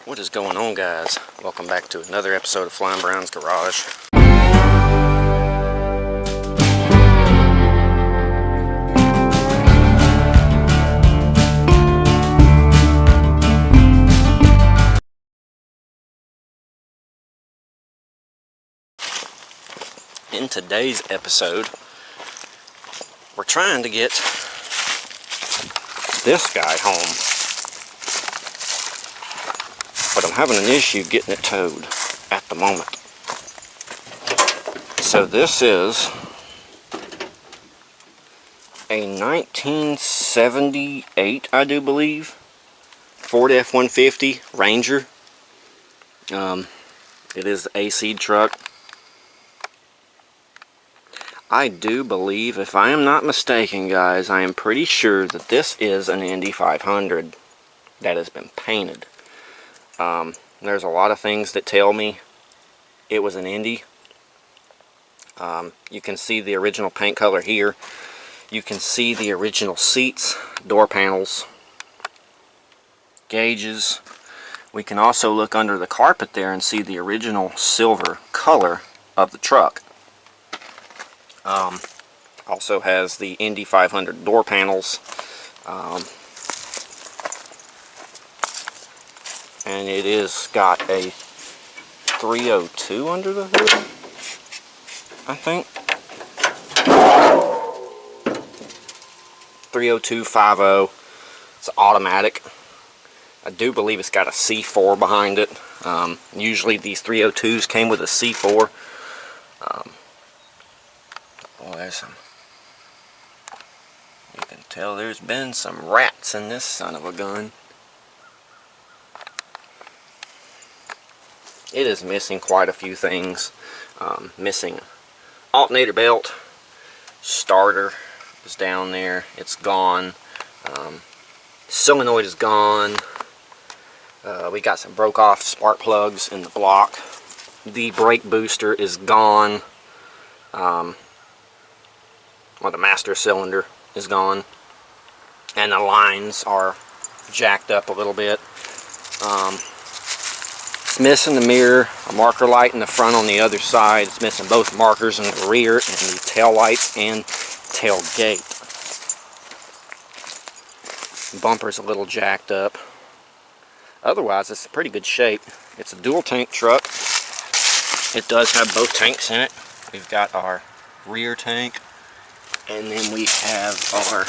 What is going on, guys? Welcome back to another episode of Flying Brown's Garage. In today's episode, we're trying to get this guy home, but I'm having an issue getting it towed at the moment. So this is a 1978, I do believe, Ford F150 Ranger. It is the AC truck. I do believe, if I am not mistaken, guys, I am pretty sure that this is an Indy 500 that has been painted. There's a lot of things that tell me it was an Indy. You can see the original paint color here. You can see the original seats, door panels, gauges. We can also look under the carpet there and see the original silver color of the truck. Also has the Indy 500 door panels. And it is got a 302 under the hood, I think. 30250. It's automatic. I do believe it's got a C4 behind it. Usually these 302s came with a C4. Boy, there's some. You can tell there's been some rats in this son of a gun. It is missing quite a few things. Missing alternator belt, starter is down there, it's gone. Solenoid is gone. We got some broke off spark plugs in the block. The brake booster is gone. Well, the master cylinder is gone, and the lines are jacked up a little bit. It's missing the mirror, a marker light in the front on the other side. It's missing both markers in the rear and the tail lights and tailgate. Bumper's a little jacked up. Otherwise, it's in pretty good shape. It's a dual tank truck. It does have both tanks in it. We've got our rear tank, and then we have our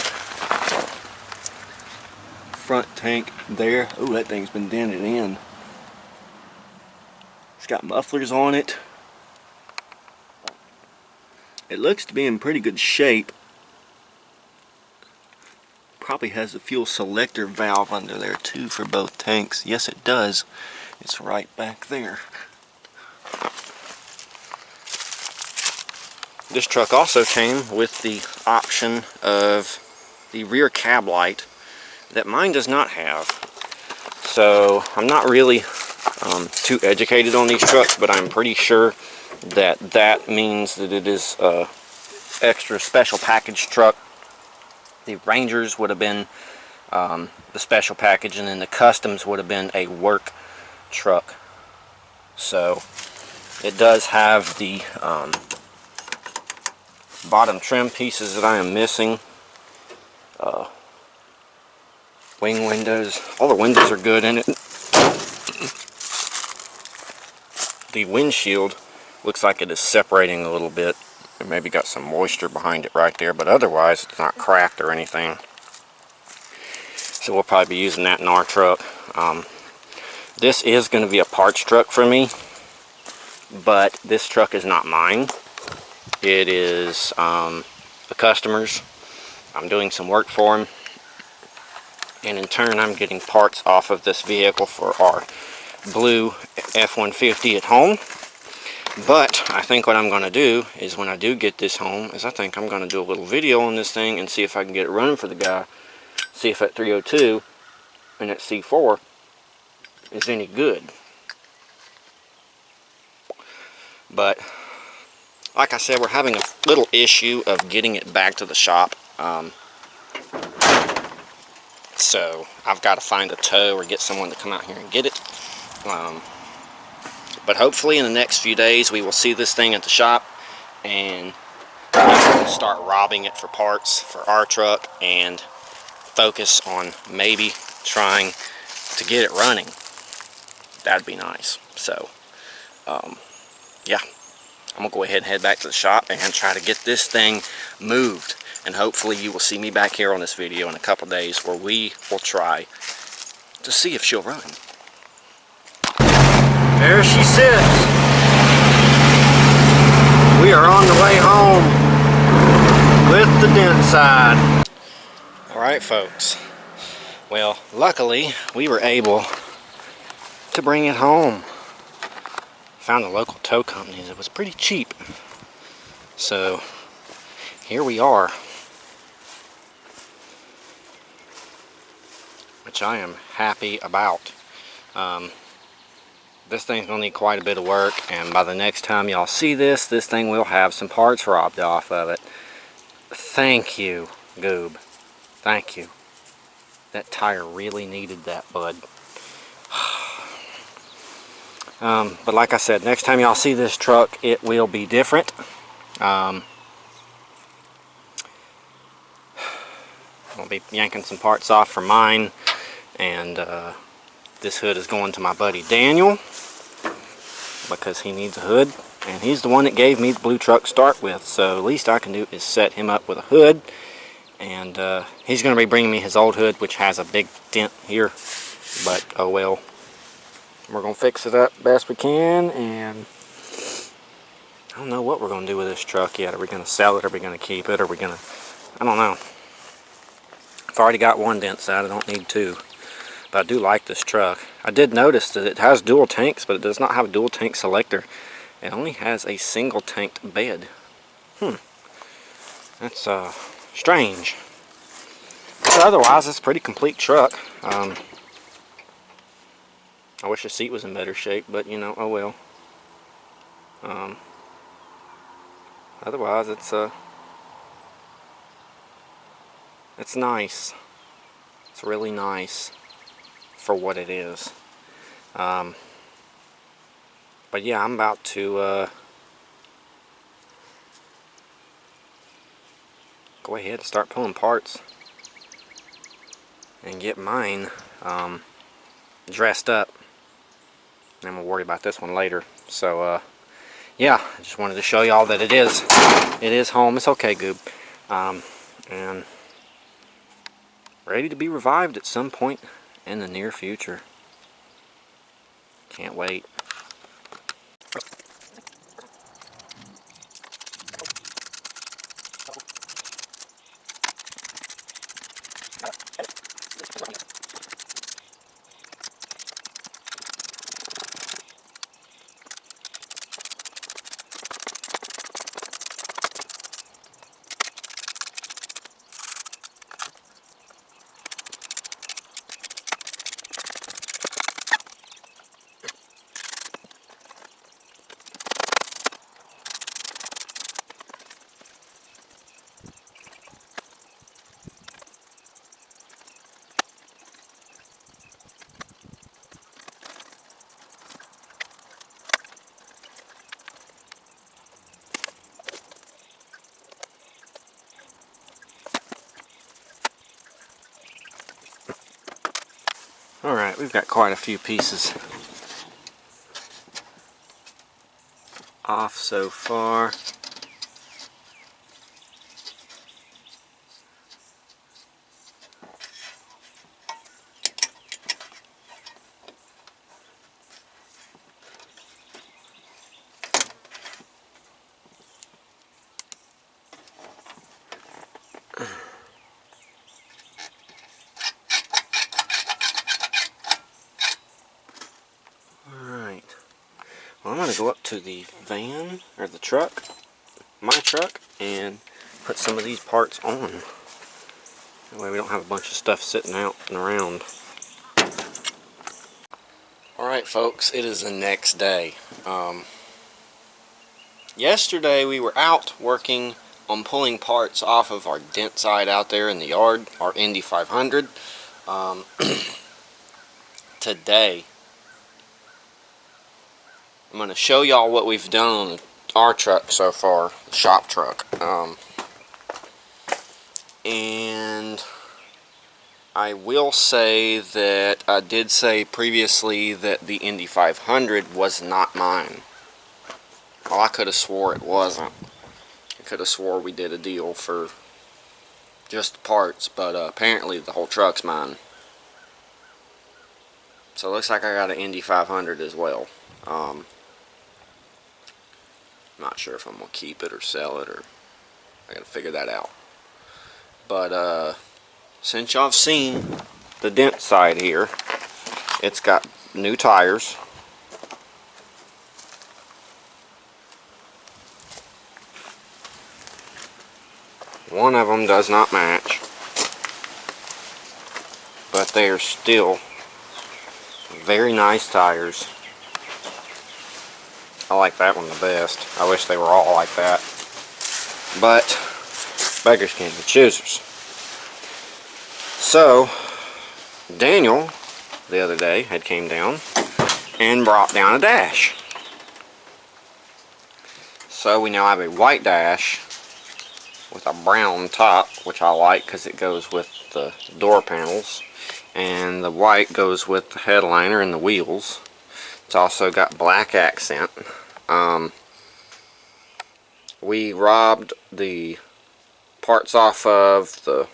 front tank there. Oh, that thing's been dented in. It's got mufflers on it. It looks to be in pretty good shape. Probably has a fuel selector valve under there too for both tanks. Yes, it does. It's right back there. This truck also came with the option of the rear cab light that mine does not have. So I'm not really too educated on these trucks, but I'm pretty sure that that means that it is a extra special package truck. The Rangers would have been the special package, and then the Customs would have been a work truck. So it does have the bottom trim pieces that I am missing. Wing windows. All the windows are good in it. The windshield looks like it is separating a little bit. It maybe got some moisture behind it right there, but otherwise it's not cracked or anything. So we'll probably be using that in our truck. This is going to be a parts truck for me, but this truck is not mine. It is the customer's. I'm doing some work for him, and in turn I'm getting parts off of this vehicle for our blue F-150 at home. But I think what I'm going to do is, when I do get this home, is I think I'm going to do a little video on this thing and see if I can get it running for the guy. See if that 302 and that C4 is any good. But like I said, we're having a little issue of getting it back to the shop. So I've got to find a tow or get someone to come out here and get it. But hopefully in the next few days we will see this thing at the shop and start robbing it for parts for our truck and focus on maybe trying to get it running. That'd be nice. So yeah, I'm gonna go ahead and head back to the shop and try to get this thing moved, and hopefully you will see me back here on this video in a couple days where we will try to see if she'll run. There she sits. We are on the way home with the dent side. Alright folks, well luckily we were able to bring it home. Found a local tow company that was pretty cheap. So here we are. Which I am happy about. This thing's gonna need quite a bit of work, and by the next time y'all see this, this thing will have some parts robbed off of it. Thank you, Goob. Thank you. That tire really needed that, bud. But like I said, next time y'all see this truck, it will be different. I'll be yanking some parts off for mine, and this hood is going to my buddy Daniel because he needs a hood, and he's the one that gave me the blue truck to start with. So the least I can do is set him up with a hood, and he's going to be bringing me his old hood, which has a big dent here, but oh well. We're going to fix it up best we can, and I don't know what we're going to do with this truck yet. Are we going to sell it? Are we going to keep it? Are we going to... I don't know. I've already got one dent side. I don't need two. But I do like this truck. I did notice that it has dual tanks, but it does not have a dual tank selector. It only has a single tanked bed. That's strange. But otherwise, it's a pretty complete truck. I wish the seat was in better shape, but you know, oh well. Otherwise, it's nice. It's really nice for what it is. But yeah, I'm about to go ahead and start pulling parts and get mine dressed up. And we'll worry about this one later. So yeah, I just wanted to show y'all that it is home. It's okay, Goob. And ready to be revived at some point in the near future. Can't wait. Alright, we've got quite a few pieces off so far. Well, I'm going to go up to the van, or the truck, my truck, and put some of these parts on. That way we don't have a bunch of stuff sitting out and around. Alright folks, it is the next day. Yesterday we were out working on pulling parts off of our dent side out there in the yard, our Indy 500. Today I'm going to show y'all what we've done on our truck so far, the shop truck. And I will say that I did say previously that the Indy 500 was not mine. Well, I could have swore it wasn't. I could have swore we did a deal for just the parts, but apparently the whole truck's mine. So it looks like I got an Indy 500 as well. Not sure if I'm going to keep it or sell it, or I got to figure that out. But since y'all have seen the dent side here, it's got new tires. One of them does not match, but they are still very nice tires. I like that one the best. I wish they were all like that, but beggars can't be choosers. So Daniel the other day had came down and brought down a dash. So we now have a white dash with a brown top, which I like because it goes with the door panels, and the white goes with the headliner and the wheels. It's also got black accent. We robbed the parts off of the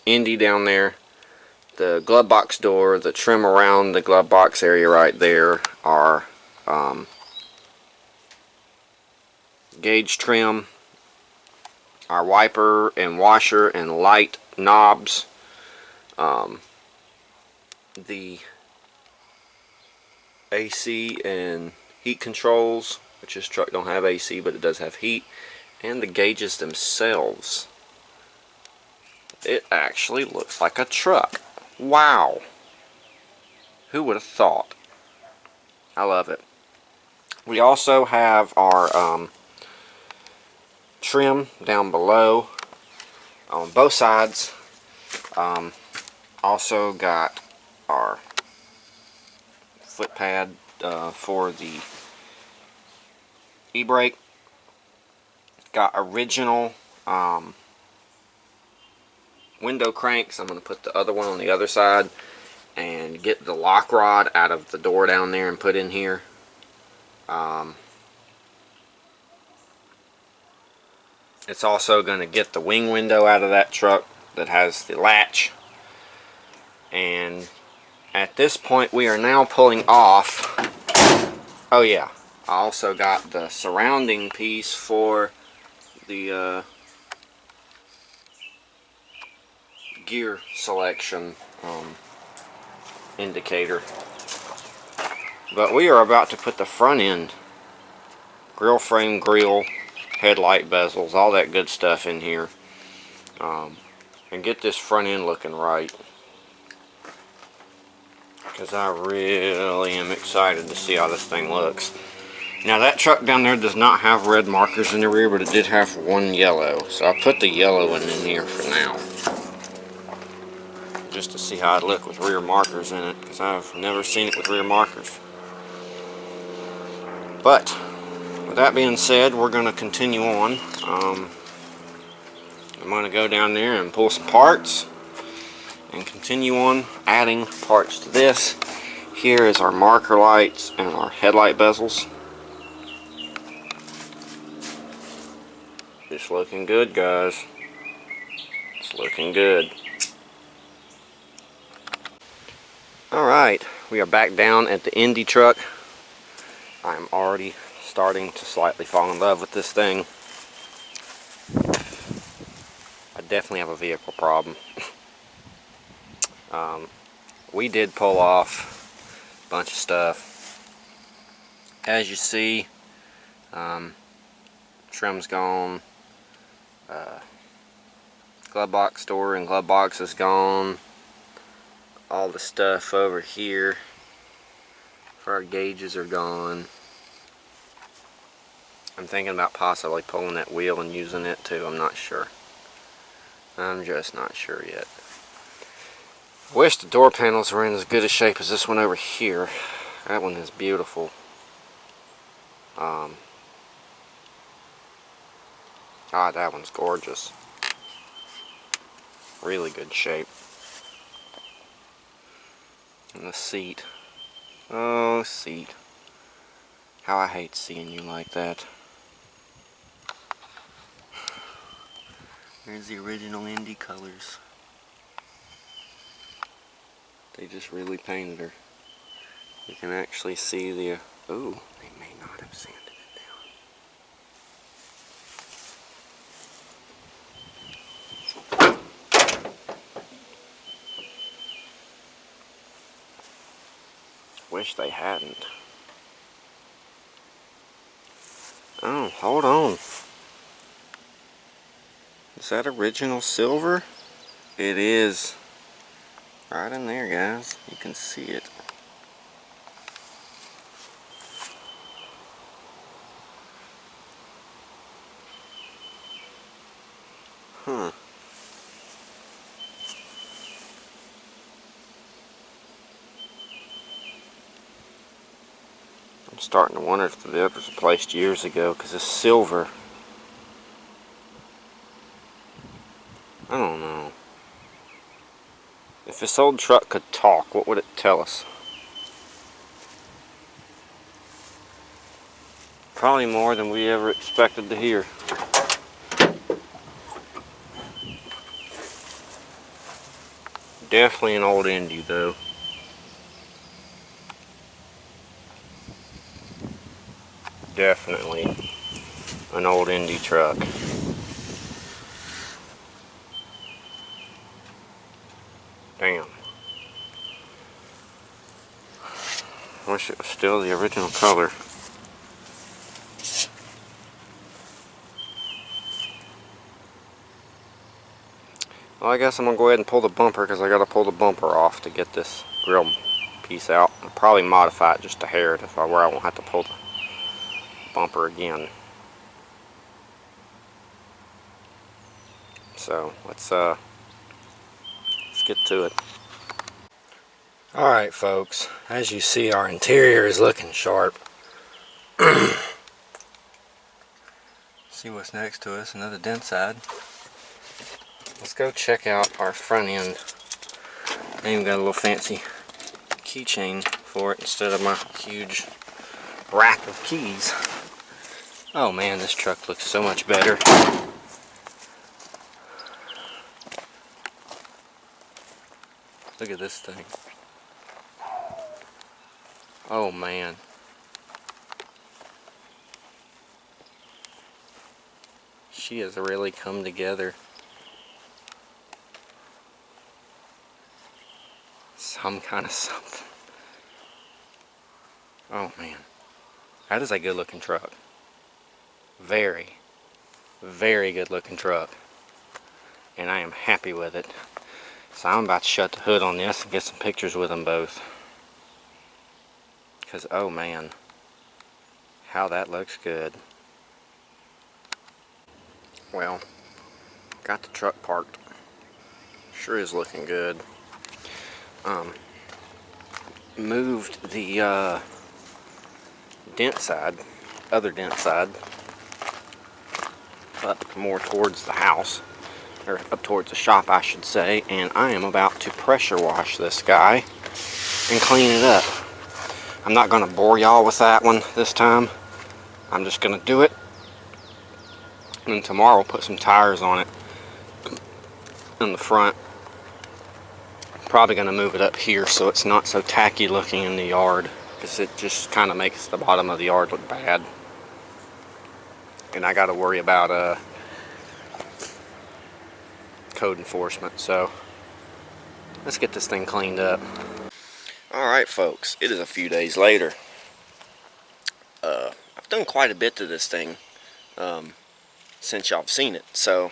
Indy down there. The glove box door, the trim around the glove box area right there are gauge trim. Our wiper and washer and light knobs. The AC and heat controls, which this truck don't have AC, but it does have heat, and the gauges themselves. It actually looks like a truck. Wow. Who would have thought? I love it. We also have our trim down below on both sides. Also got our foot pad for the e-brake. Got original window cranks. I'm going to put the other one on the other side and get the lock rod out of the door down there and put in here. It's also going to get the wing window out of that truck that has the latch. And at this point we are now pulling off. Oh yeah, I also got the surrounding piece for the gear selection indicator. But we are about to put the front end, grill frame, grill, headlight bezels, all that good stuff in here, and get this front end looking right, because I really am excited to see how this thing looks. Now that truck down there does not have red markers in the rear, but it did have one yellow, so I put the yellow one in here for now, just to see how it look with rear markers in it, because I've never seen it with rear markers. But with that being said, we're going to continue on. I'm going to go down there and pull some parts and continue on adding parts to this. Here is our marker lights and our headlight bezels. It's looking good, guys. It's looking good. Alright, we are back down at the Indy truck. I'm already starting to slightly fall in love with this thing. I definitely have a vehicle problem. We did pull off a bunch of stuff. As you see, trim's gone. Glove box door and glove box is gone. All the stuff over here for our gauges are gone. I'm thinking about possibly pulling that wheel and using it too. I'm not sure. I'm just not sure yet. I wish the door panels were in as good a shape as this one over here. That one is beautiful. God, that one's gorgeous. Really good shape. And the seat. Oh, seat. How I hate seeing you like that. There's the original Indy colors. They just really painted her. You can actually see the... Oh, they may not have sanded it down. Wish they hadn't. Oh, hold on. Is that original silver? It is. Right in there, guys. You can see it. Huh. I'm starting to wonder if the bed was replaced years ago, because it's silver. I don't know. If this old truck could talk, what would it tell us? Probably more than we ever expected to hear. Definitely an old Indy, though. Definitely an old Indy truck. Damn. Wish it was still the original color. Well, I guess I'm going to go ahead and pull the bumper, because I got to pull the bumper off to get this grill piece out. I'll probably modify it just a hair to where I won't have to pull the bumper again. So let's get to it. Alright folks, as you see, our interior is looking sharp. See what's next to us, another dent side. Let's go check out our front end. I even got a little fancy keychain for it instead of my huge rack of keys. Oh man, this truck looks so much better. Look at this thing. Oh man. She has really come together. Some kind of something. Oh man. That is a good looking truck. Very, very good looking truck. And I am happy with it. So I'm about to shut the hood on this and get some pictures with them both. Because oh man, how that looks good. Well, got the truck parked. Sure is looking good. Moved the dent side, other dent side, up more towards the house, or up towards the shop I should say, and I am about to pressure wash this guy and clean it up. I'm not going to bore y'all with that one this time. I'm just going to do it, and tomorrow I'll put some tires on it in the front. Probably going to move it up here so it's not so tacky looking in the yard, because it just kind of makes the bottom of the yard look bad. And I got to worry about code enforcement, so let's get this thing cleaned up. Alright folks, it is a few days later. I've done quite a bit to this thing since y'all have seen it, so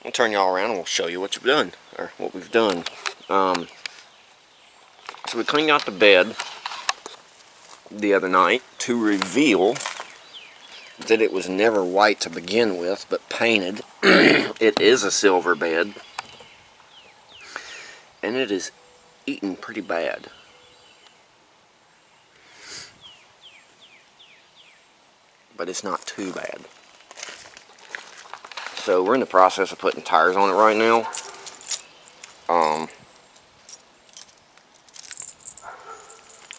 I'll turn y'all around and we'll show you what you've done, or what we've done. So we cleaned out the bed the other night to reveal that it was never white to begin with, but painted. It is a silver bed, and it is eaten pretty bad. but it's not too bad. So we're in the process of putting tires on it right now.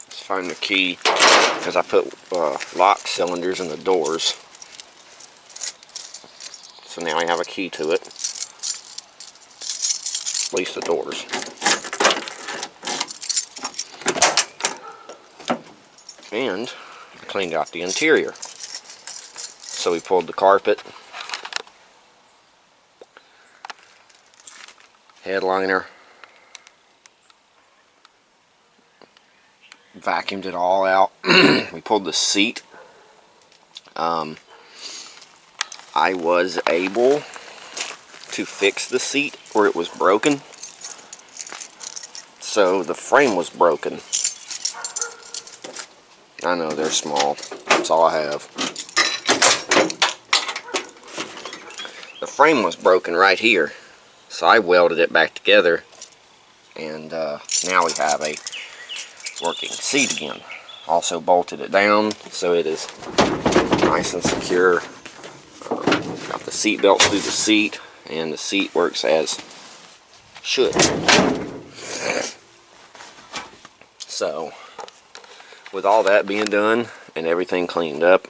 Let's find the key, because I put lock cylinders in the doors. So now I have a key to it. At least the doors. And I cleaned out the interior. So we pulled the carpet, headliner, vacuumed it all out. We pulled the seat. I was able to fix the seat where it was broken. So the frame was broken. I know, they're small. That's all I have. The frame was broken right here. So I welded it back together. And now we have a working seat again. Also bolted it down so it is nice and secure. Got the seat belt through the seat, and the seat works as should. So, with all that being done and everything cleaned up,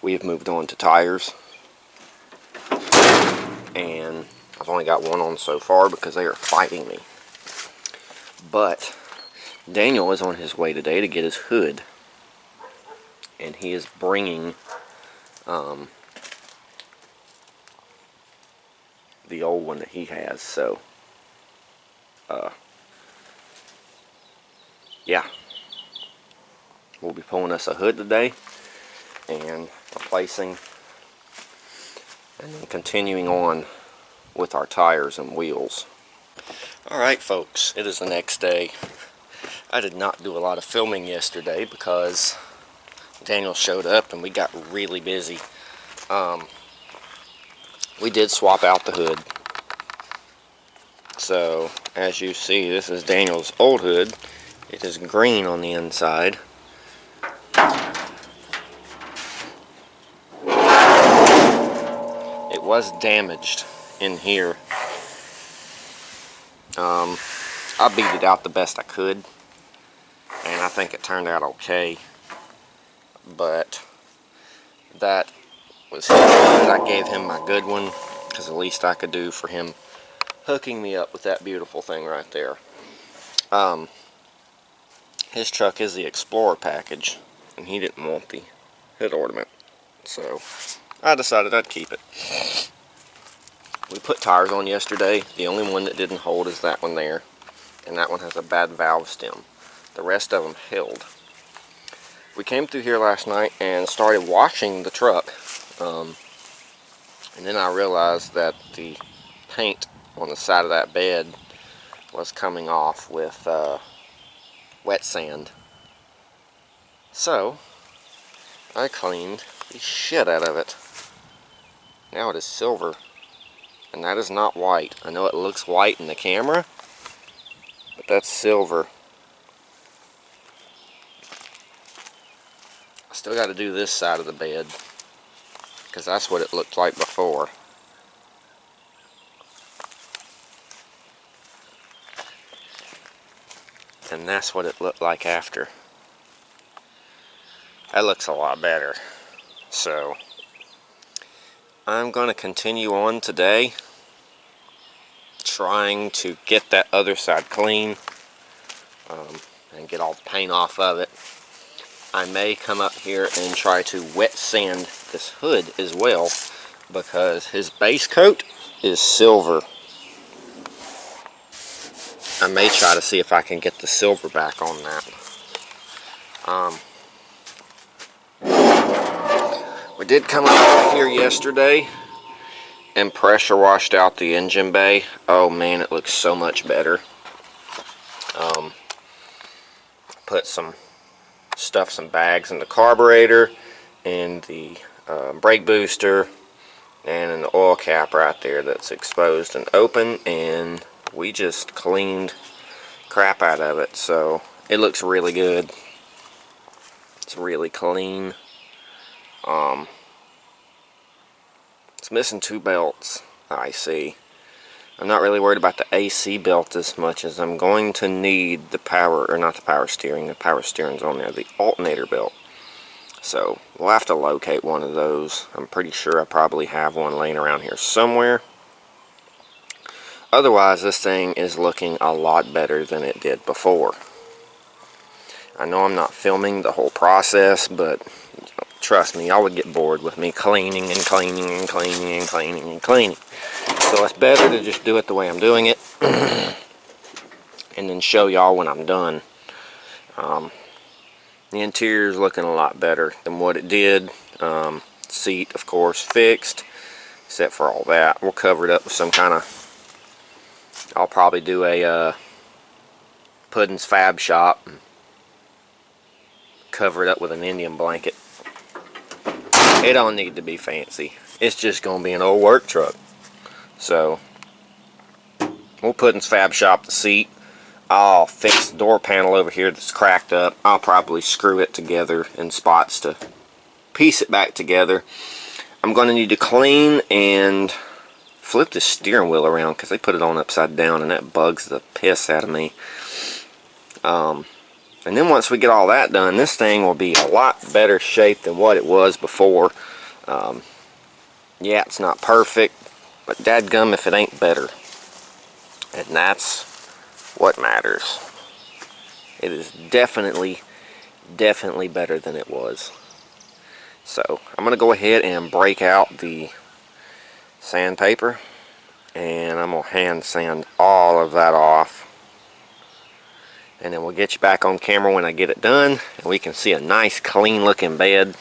we have moved on to tires. And I've only got one on so far because they are fighting me. But Daniel is on his way today to get his hood, and he is bringing the old one that he has. So yeah, we'll be pulling us a hood today and replacing, and then continuing on with our tires and wheels. Alright folks, it is the next day. I did not do a lot of filming yesterday because Daniel showed up and we got really busy. We did swap out the hood. So, as you see, this is Daniel's old hood. It is green on the inside. It was damaged in here. I beat it out the best I could, and I think it turned out okay. But that was his hood. I gave him my good one because the least I could do for him hooking me up with that beautiful thing right there. His truck is the Explorer package, and he didn't want the hood ornament, so I decided I'd keep it. We put tires on yesterday. The only one that didn't hold is that one there, and that one has a bad valve stem. The rest of them held. We came through here last night and started washing the truck, and then I realized that the paint on the side of that bed was coming off with wet sand. So I cleaned the shit out of it. Now it is silver, and that is not white. I know it looks white in the camera, but that's silver. I still got to do this side of the bed because that's what it looked like before. And that's what it looked like after. That looks a lot better. So I'm going to continue on today trying to get that other side clean and get all the paint off of it. I may come up here and try to wet sand this hood as well, because his base coat is silver. I may try to see if I can get the silver back on that. We did come up here yesterday and pressure washed out the engine bay. Oh man, it looks so much better. Put some bags in the carburetor, in the brake booster, and in the oil cap right there that's exposed and open, and we just cleaned crap out of it. So it looks really good. It's really clean. missing 2 belts, I see. I'm not really worried about the AC belt as much as I'm going to need the power, or not the power steering, the power steering's on there, the alternator belt. So we'll have to locate one of those. I'm pretty sure I probably have one laying around here somewhere. Otherwise, this thing is looking a lot better than it did before. I know I'm not filming the whole process, but trust me, y'all would get bored with me cleaning and cleaning and cleaning and cleaning and cleaning. So it's better to just do it the way I'm doing it and then show y'all when I'm done. The interior is looking a lot better than what it did. Seat, of course, fixed, except for all that. We'll cover it up with some kind of, I'll probably do a Puddin's Fab Shop and cover it up with an Indian blanket. It don't need to be fancy. It's just going to be an old work truck. So, we'll Puddin's Fab Shop the seat. I'll fix the door panel over here that's cracked up. I'll probably screw it together in spots to piece it back together. I'm going to need to clean and flip the steering wheel around because they put it on upside down and that bugs the piss out of me. And then once we get all that done, this thing will be a lot better shape than what it was before. Yeah, it's not perfect, but dadgum if it ain't better. And that's what matters. It is definitely better than it was. So I'm going to go ahead and break out the sandpaper, and I'm going to hand sand all of that off. And then we'll get you back on camera when I get it done, and we can see a nice clean looking bed,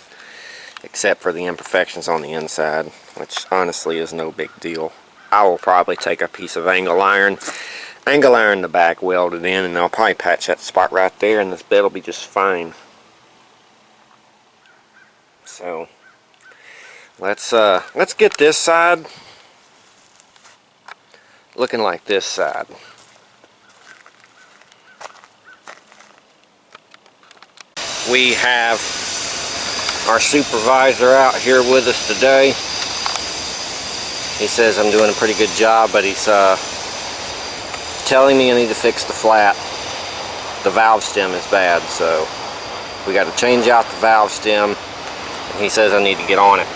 except for the imperfections on the inside, which honestly is no big deal. I will probably take a piece of angle iron the back, weld it in, and I'll probably patch that spot right there, and this bed will be just fine. So let's get this side looking like this side. We have our supervisor out here with us today. He says I'm doing a pretty good job, but he's telling me I need to fix the flat. The valve stem is bad, so we got to change out the valve stem, and he says I need to get on it.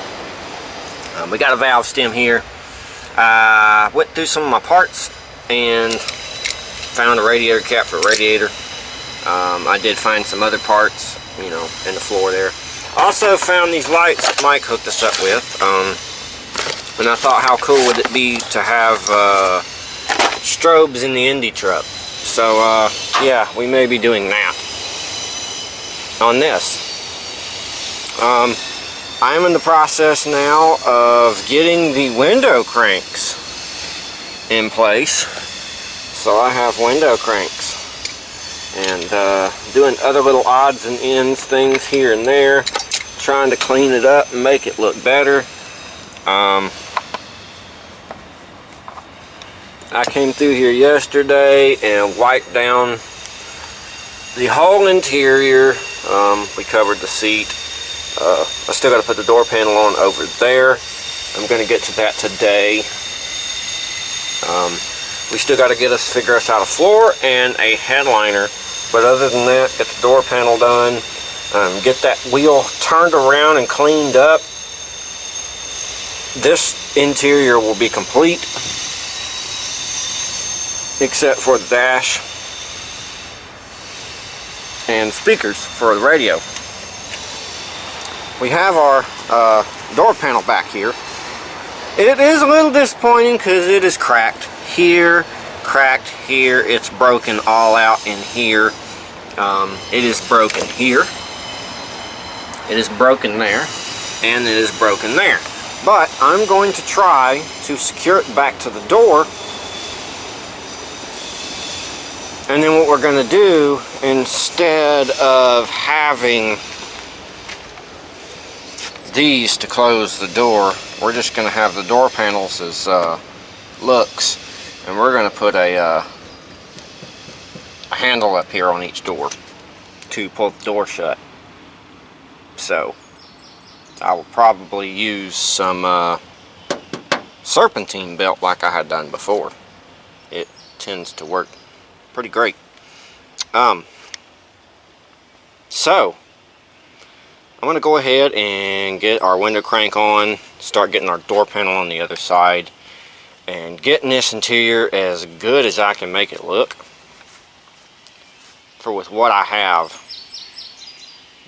We got a valve stem here. I went through some of my parts and found a radiator cap for a radiator. I did find some other parts, you know, in the floor there. Also found these lights that Mike hooked us up with. And I thought, how cool would it be to have strobes in the Indy truck? So, yeah, we may be doing that on this. I'm in the process now of getting the window cranks in place. So I have window cranks. And doing other little odds and ends things here and there, trying to clean it up and make it look better. I came through here yesterday and wiped down the whole interior. We covered the seat. I still got to put the door panel on over there. I'm going to get to that today. We still got to figure us out a floor and a headliner. But other than that, get the door panel done, get that wheel turned around and cleaned up. This interior will be complete, except for the dash and speakers for the radio. We have our door panel back here. It is a little disappointing because it is cracked here. Cracked here, it's broken all out in here. It is broken here, it is broken there, and it is broken there. But I'm going to try to secure it back to the door, and then what we're going to do, instead of having these to close the door, we're just going to have the door panels as looks. And we're going to put a handle up here on each door to pull the door shut. So I will probably use some serpentine belt like I had done before. It tends to work pretty great. So I'm going to go ahead and get our window crank on, start getting our door panel on the other side, and getting this interior as good as I can make it look for with what I have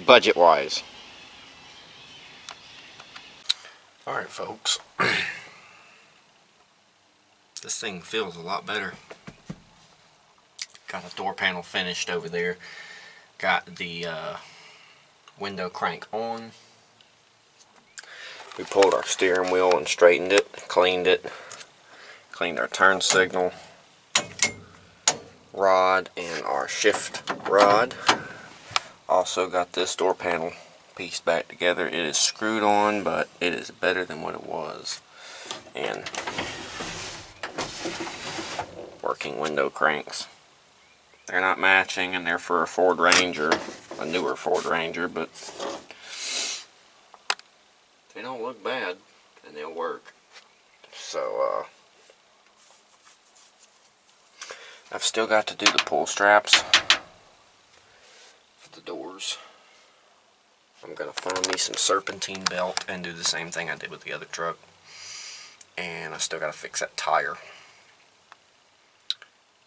budget wise. Alright folks, this thing feels a lot better. Got the door panel finished over there, got the window crank on. We pulled our steering wheel and straightened it, cleaned our turn signal rod and our shift rod. Also got this door panel pieced back together. It is screwed on, but it is better than what it was. And working window cranks. They're not matching, and they're for a Ford Ranger, a newer Ford Ranger, but they don't look bad, and they'll work. So, I've still got to do the pull straps for the doors. I'm going to find me some serpentine belt and do the same thing I did with the other truck. And I still got to fix that tire.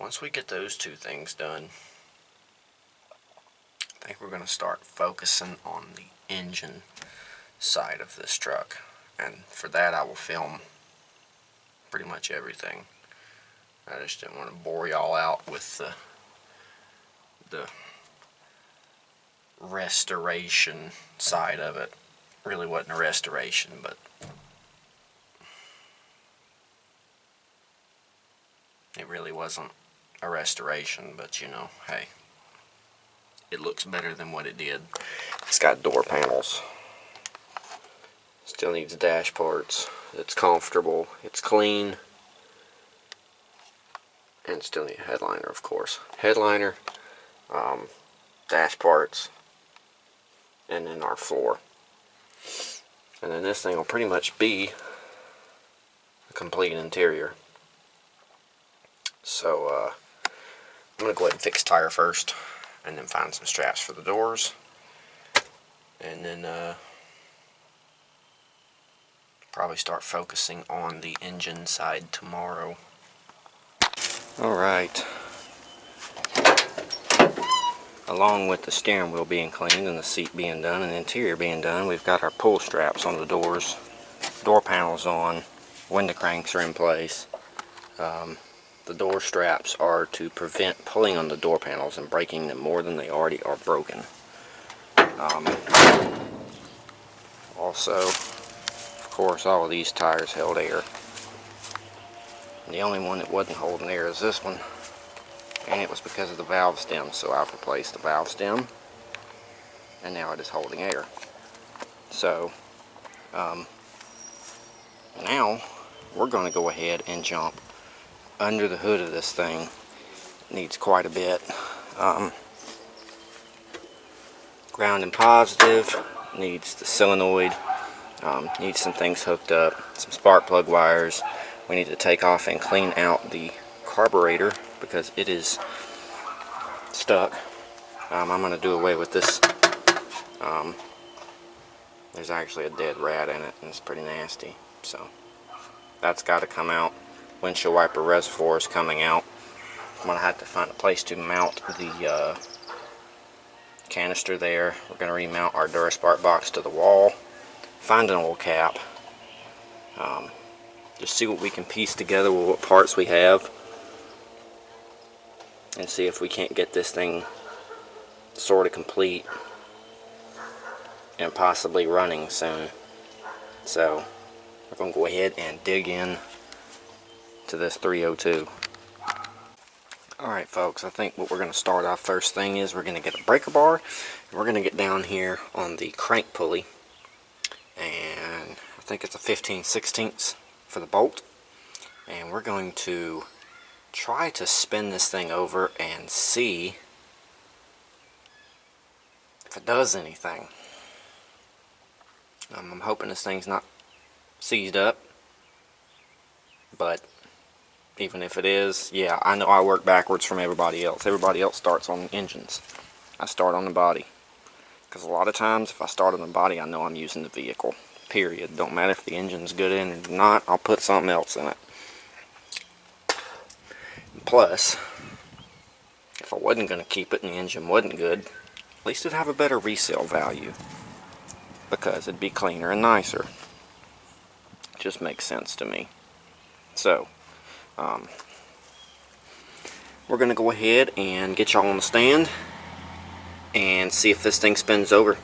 Once we get those two things done, I think we're going to start focusing on the engine side of this truck. And for that I will film pretty much everything. I just didn't want to bore y'all out with the restoration side of it. Really wasn't a restoration, but it really wasn't a restoration, but you know, hey, it looks better than what it did. It's got door panels. Still needs dash parts. It's comfortable. It's clean. And still need a headliner, of course. Headliner, dash parts, and then our floor. And then this thing will pretty much be a complete interior. So, I'm going to go ahead and fix tire first, and then find some straps for the doors. And then, probably start focusing on the engine side tomorrow. Alright. Along with the steering wheel being cleaned and the seat being done and the interior being done, we've got our pull straps on the doors, door panels on, window cranks are in place. The door straps are to prevent pulling on the door panels and breaking them more than they already are broken. Also, of course, all of these tires held air. And the only one that wasn't holding air is this one. And it was because of the valve stem, so I've replaced the valve stem. And now it is holding air. So, now we're going to go ahead and jump under the hood of this thing. It needs quite a bit. Ground and positive, needs the solenoid, needs some things hooked up, some spark plug wires. We need to take off and clean out the carburetor because it is stuck. I'm going to do away with this. There's actually a dead rat in it, and it's pretty nasty. So that's got to come out. Windshield wiper reservoir is coming out. I'm going to have to find a place to mount the canister there. We're going to remount our Duraspark box to the wall. Find an old cap. Just see what we can piece together with what parts we have. And see if we can't get this thing sort of complete and possibly running soon. So we're going to go ahead and dig in to this 302. Alright folks, I think what we're going to start off first thing is we're going to get a breaker bar. And we're going to get down here on the crank pulley. And I think it's a 15/16 for the bolt. And we're going to try to spin this thing over and see if it does anything. I'm hoping this thing's not seized up. But even if it is, yeah, I know I work backwards from everybody else. Everybody else starts on engines. I start on the body. Because a lot of times, if I start on the body, I know I'm using the vehicle. Period. Don't matter if the engine's good in it or not, I'll put something else in it. Plus, if I wasn't going to keep it and the engine wasn't good, at least it'd have a better resale value. Because it'd be cleaner and nicer. It just makes sense to me. So, we're going to go ahead and get y'all on the stand and see if this thing spins over.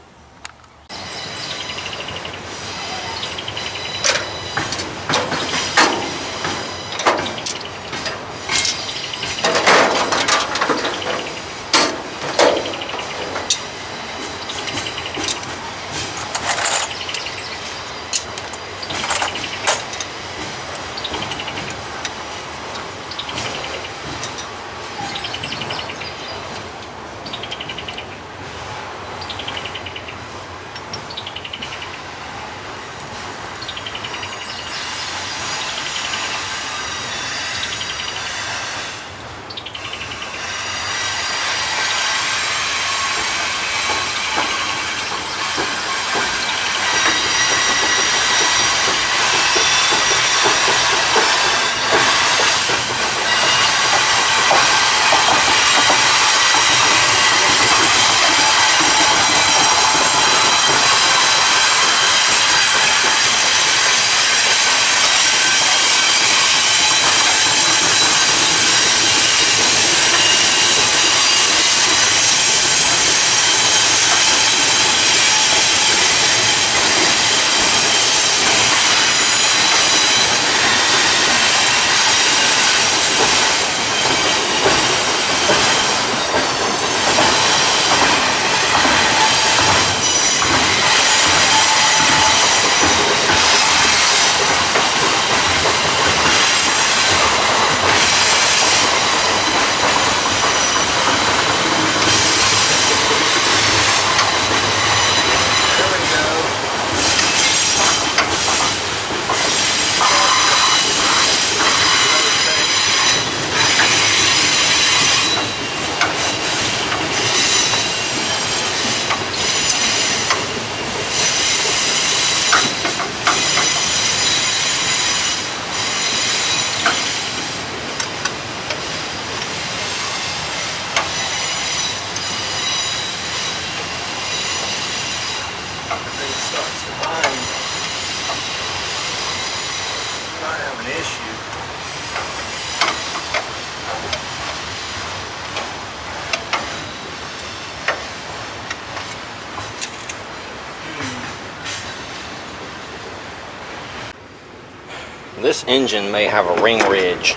This engine may have a ring ridge,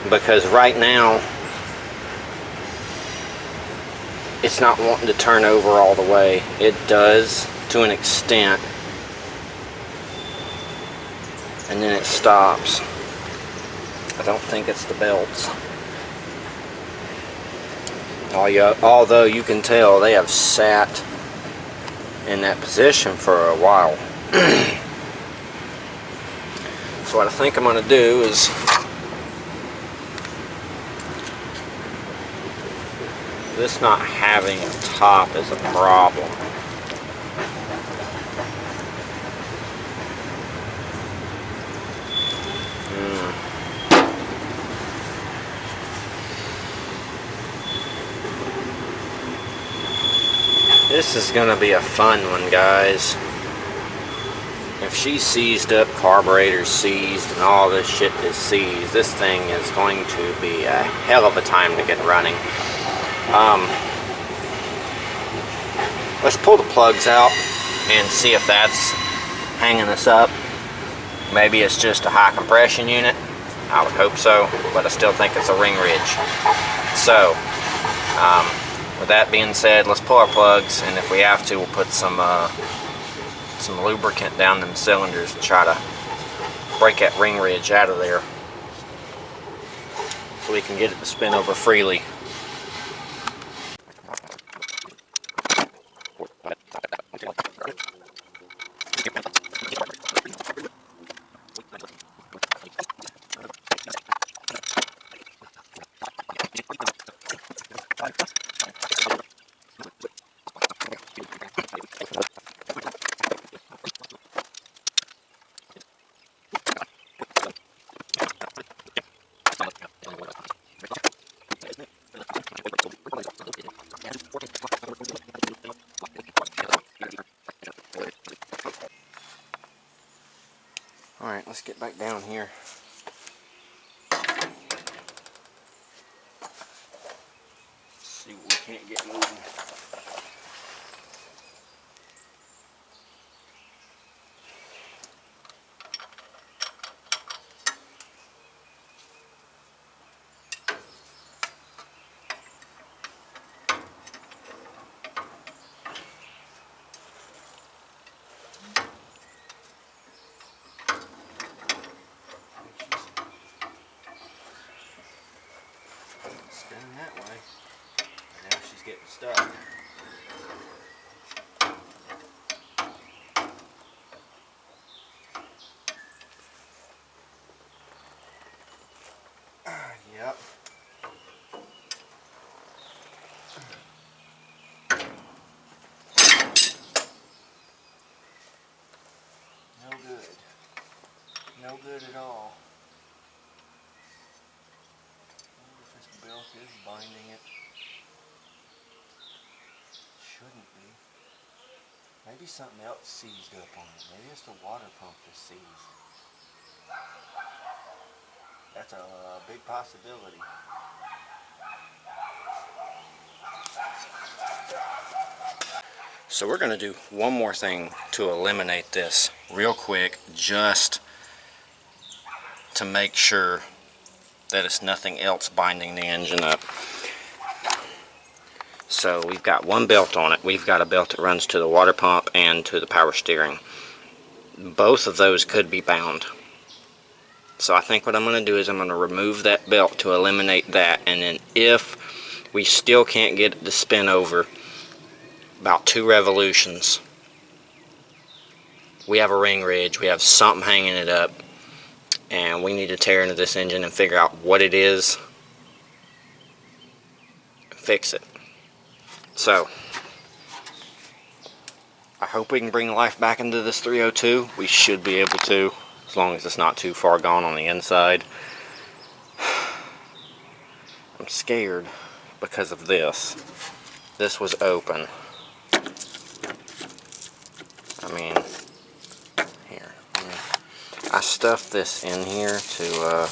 because right now it's not wanting to turn over all the way. It does to an extent, and then it stops. I don't think it's the belts. Although you can tell they have sat in that position for a while. So what I think I'm going to do is this not having a top is a problem. This is going to be a fun one, guys. If she's seized up, carburetor's seized, and all this shit is seized, this thing is going to be a hell of a time to get running. Let's pull the plugs out and see if that's hanging us up. Maybe it's just a high compression unit. I would hope so, but I still think it's a ring ridge. So, with that being said, let's pull our plugs, and if we have to, we'll put some lubricant down them cylinders and try to break that ring ridge out of there so we can get it to spin over freely. let's get back down here. See what we can't get moving. Spinning that way. And now she's getting stuck. Yep. No good. No good at all. I wonder if this belt is binding it. Shouldn't be. Maybe something else seized up on it. Maybe it's the water pump that's seized. That's a big possibility. So we're going to do one more thing to eliminate this real quick, just to make sure that it's nothing else binding the engine up. So we've got one belt on it. We've got a belt that runs to the water pump and to the power steering. Both of those could be bound. So I think what I'm going to do is I'm going to remove that belt to eliminate that, and then if we still can't get it to spin over about 2 revolutions, we have a ring ridge, we have something hanging it up, and we need to tear into this engine and figure out what it is, fix it. So I hope we can bring life back into this 302. We should be able to, as long as it's not too far gone on the inside. I'm scared because of this. This was open. I mean, here. I stuffed this in here to,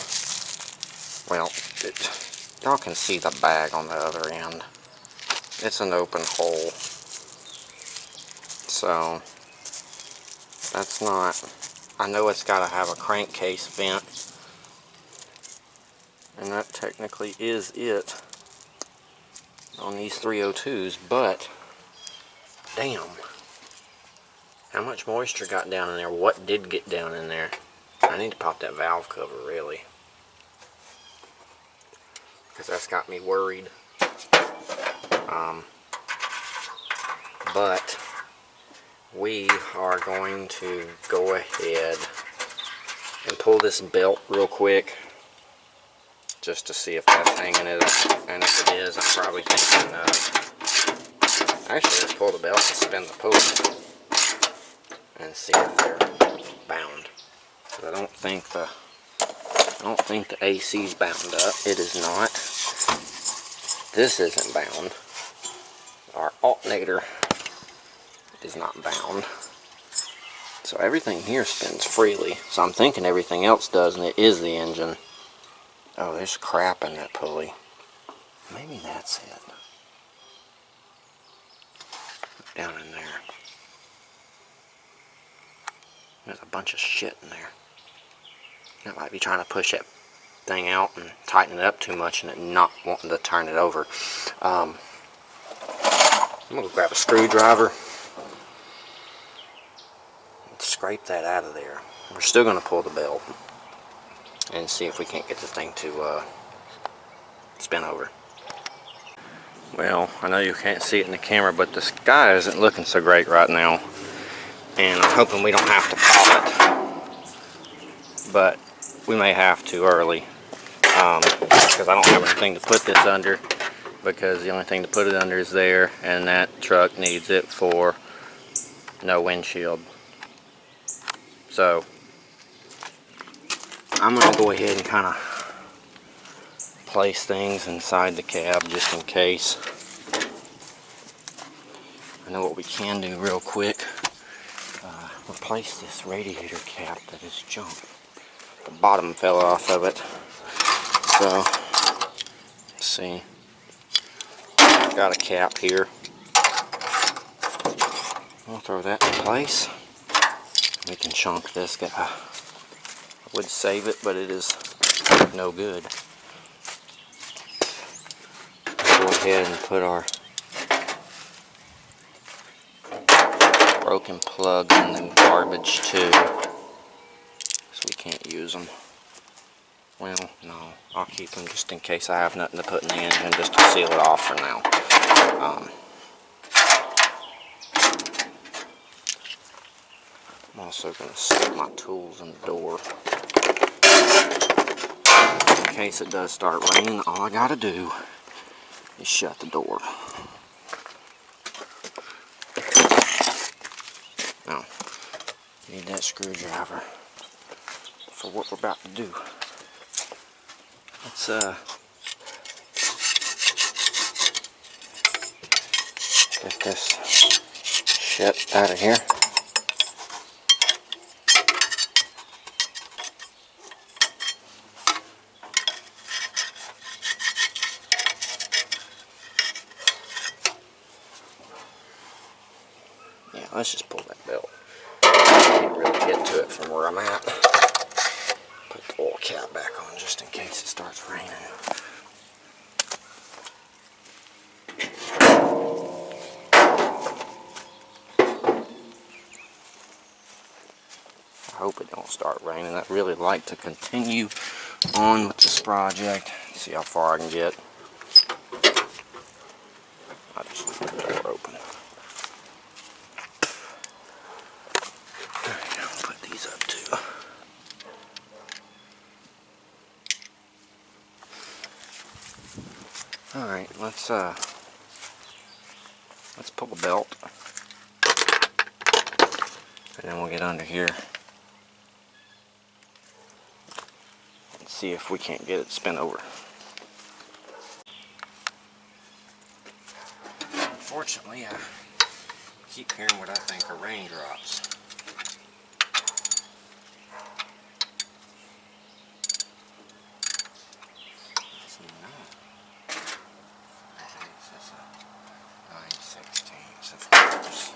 well, y'all can see the bag on the other end. It's an open hole. So, that's not, I know it's got to have a crankcase vent. And that technically is it on these 302s, but damn, how much moisture got down in there? What did get down in there? I need to pop that valve cover, really, because that's got me worried. But we are going to go ahead and pull this belt real quick, just to see if that's hanging it up. And if it is, I'm probably thinking, actually, let's pull the belt and spin the pulley and see if they're bound. Because I don't think the AC's bound up. It is not. This isn't bound. Our alternator is not bound. So everything here spins freely. So I'm thinking everything else does, and it is the engine. Oh, there's crap in that pulley. Maybe that's it. Down in there. There's a bunch of shit in there. That might be trying to push that thing out and tighten it up too much and it not wanting to turn it over. I'm going to grab a screwdriver and scrape that out of there. We're still going to pull the belt and see if we can't get this thing to spin over. Well, I know you can't see it in the camera, but the sky isn't looking so great right now. And I'm hoping we don't have to pop it. But we may have to early. Because I don't have anything to put this under. Because the only thing to put it under is there. And that truck needs it for no windshield. So, I'm going to go ahead and kind of place things inside the cab just in case. I know what we can do real quick. Replace this radiator cap that is junk. the bottom fell off of it. So, let's see. Got a cap here. I'll throw that in place. We can chunk this. I would save it, but it is no good. Go ahead and put our broken plugs in the garbage too, so we can't use them. Well, no, I'll keep them just in case I have nothing to put in the engine, just to seal it off for now. I'm also going to stick my tools in the door. In case it does start raining, all I got to do is shut the door. Now, need that screwdriver for what we're about to do. Let's get this shit out of here. Yeah, let's just pull that belt. Can't really get to it from where I'm at. Put the oil cap back on just in case it starts raining. I hope it don't start raining. I'd really like to continue on with this project. See how far I can get. I'll just leave the door open. Alright, I'll put these up too. Alright, let's pull the belt. And then we'll get under here and see if we can't get it to spin over. Unfortunately, I keep hearing what I think are raindrops. It's not. I think it's a 9/16, of course.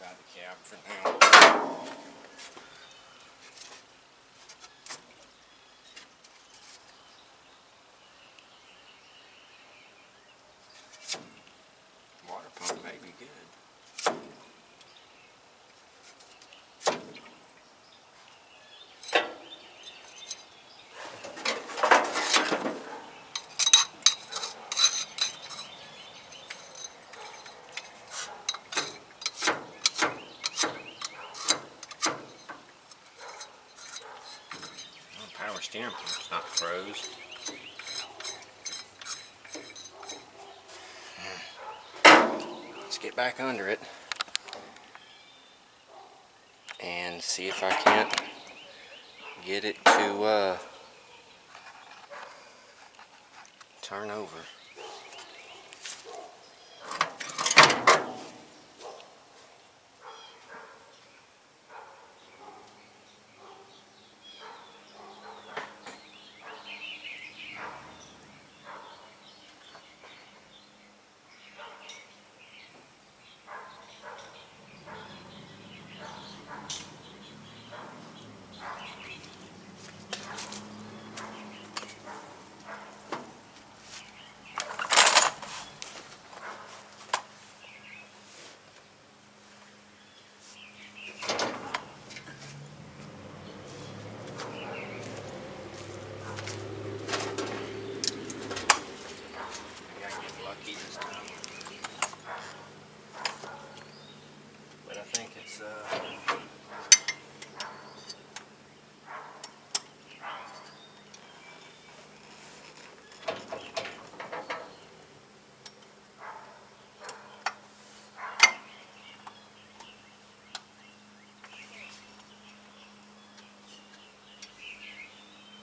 Inside the cab for now. Water pump may be good. Power steering pump's not froze. Let's get back under it and see if I can't get it to turn over.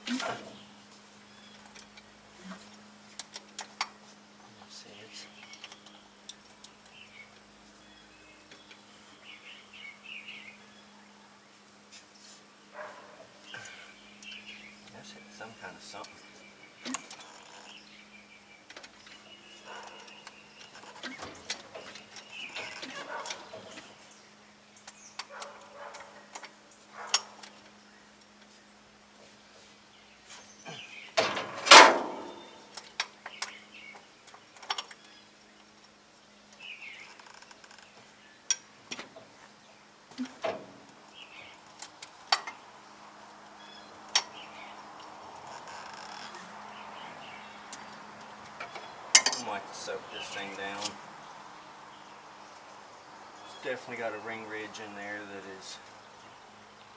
That's some kind of something. I like to soak this thing down. It's definitely got a ring ridge in there that is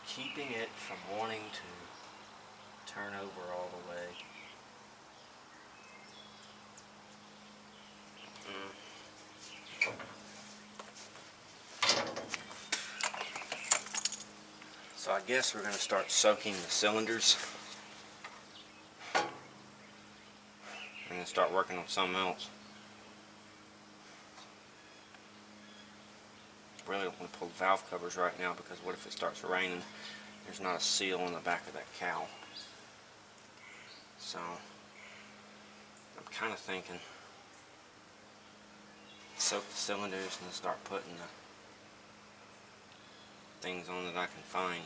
keeping it from wanting to turn over all the way. So I guess we're going to start soaking the cylinders. I'm going to start working on something else. Really don't want to pull the valve covers right now because what if it starts raining? There's not a seal on the back of that cowl. So I'm kind of thinking soak the cylinders and then start putting the things on that I can find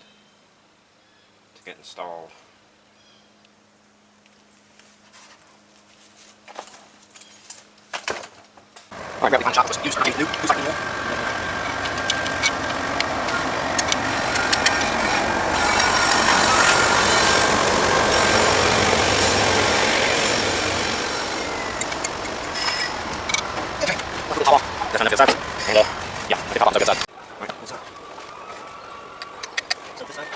to get installed. I grab the chop was used to do 2 seconds more. That's the top off. That's on the good side. And yeah, that's the top off, so good side. Alright, good side. So this side.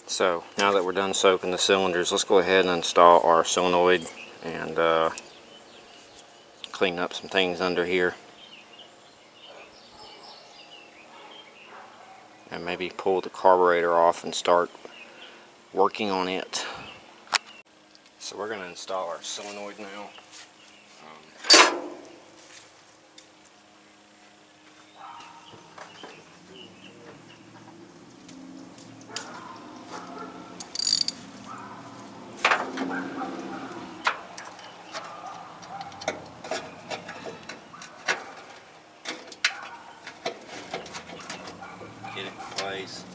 So now that we're done soaking the cylinders, let's go ahead and install our solenoid and clean up some things under here. And maybe pull the carburetor off and start working on it. So we're going to install our solenoid now. Get it in place.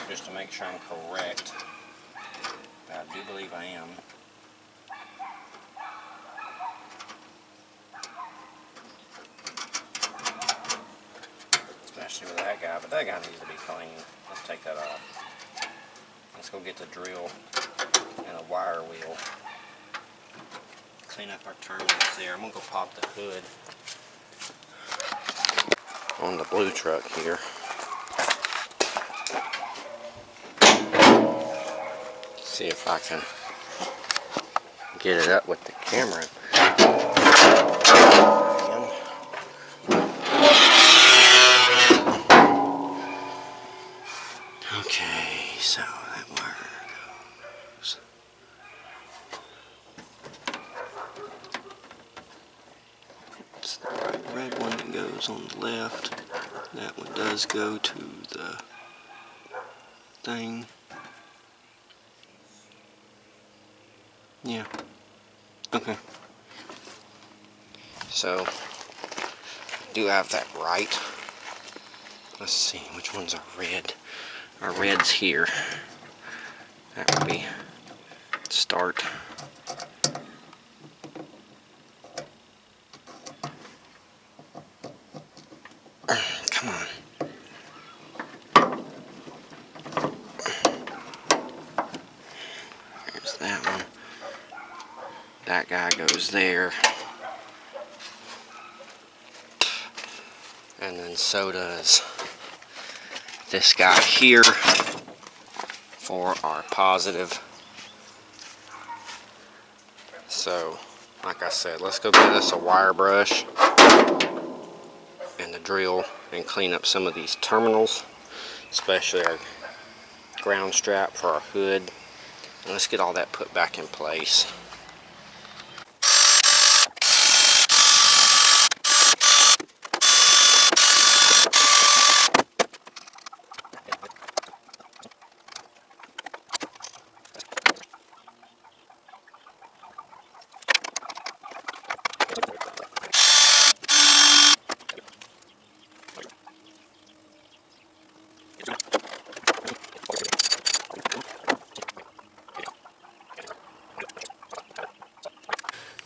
Just to make sure I'm correct. But I do believe I am. Especially with that guy, but that guy needs to be clean. Let's take that off. Let's go get the drill and a wire wheel. Clean up our terminals there. I'm going to go pop the hood on the blue truck here. See if I can get it up with the camera. Okay, so that wire goes. It's the bright red one that goes on the left. That one does go to the thing. Yeah. Okay. So, do have that right. Let's see, which ones are red? Our red's here. That would be start. Come on. There's that one. That guy goes there. And then so does this guy here for our positive. So, like I said, let's go get us a wire brush and a drill and clean up some of these terminals, especially our ground strap for our hood. And let's get all that put back in place.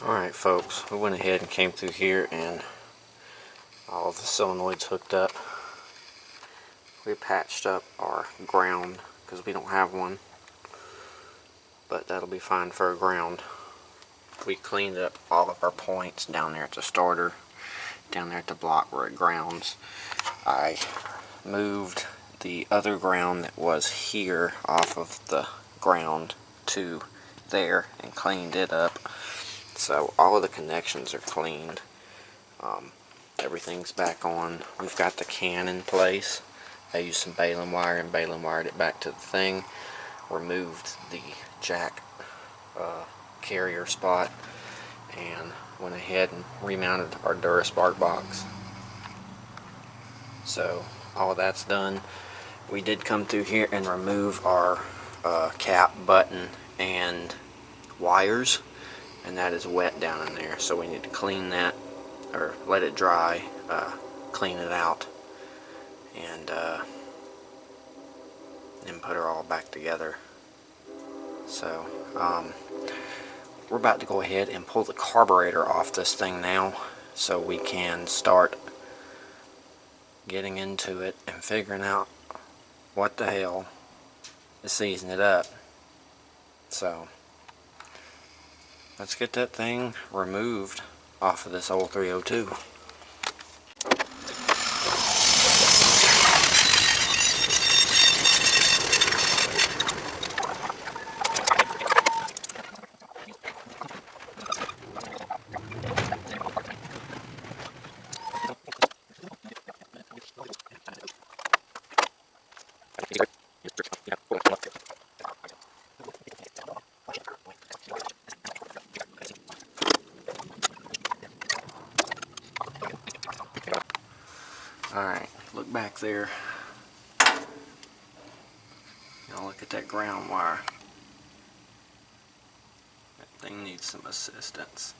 Alright folks, we went ahead and came through here and all of the solenoids hooked up. We patched up our ground because we don't have one, but that'll be fine for a ground. We cleaned up all of our points down there at the starter, down there at the block where it grounds. I moved the other ground that was here off of the ground to there and cleaned it up. So all of the connections are cleaned. Everything's back on. We've got the can in place. I used some baling wire and baling wired it back to the thing. Removed the jack carrier spot and went ahead and remounted our Duraspark box. So all of that's done. We did come through here and remove our cap button and wires, and that is wet down in there, so we need to clean that or let it dry, clean it out, and then put her all back together. So we're about to go ahead and pull the carburetor off this thing now so we can start getting into it and figuring out what the hell is seizing it up. So let's get that thing removed off of this old 302. Alright, look back there. Now look at that ground wire. That thing needs some assistance.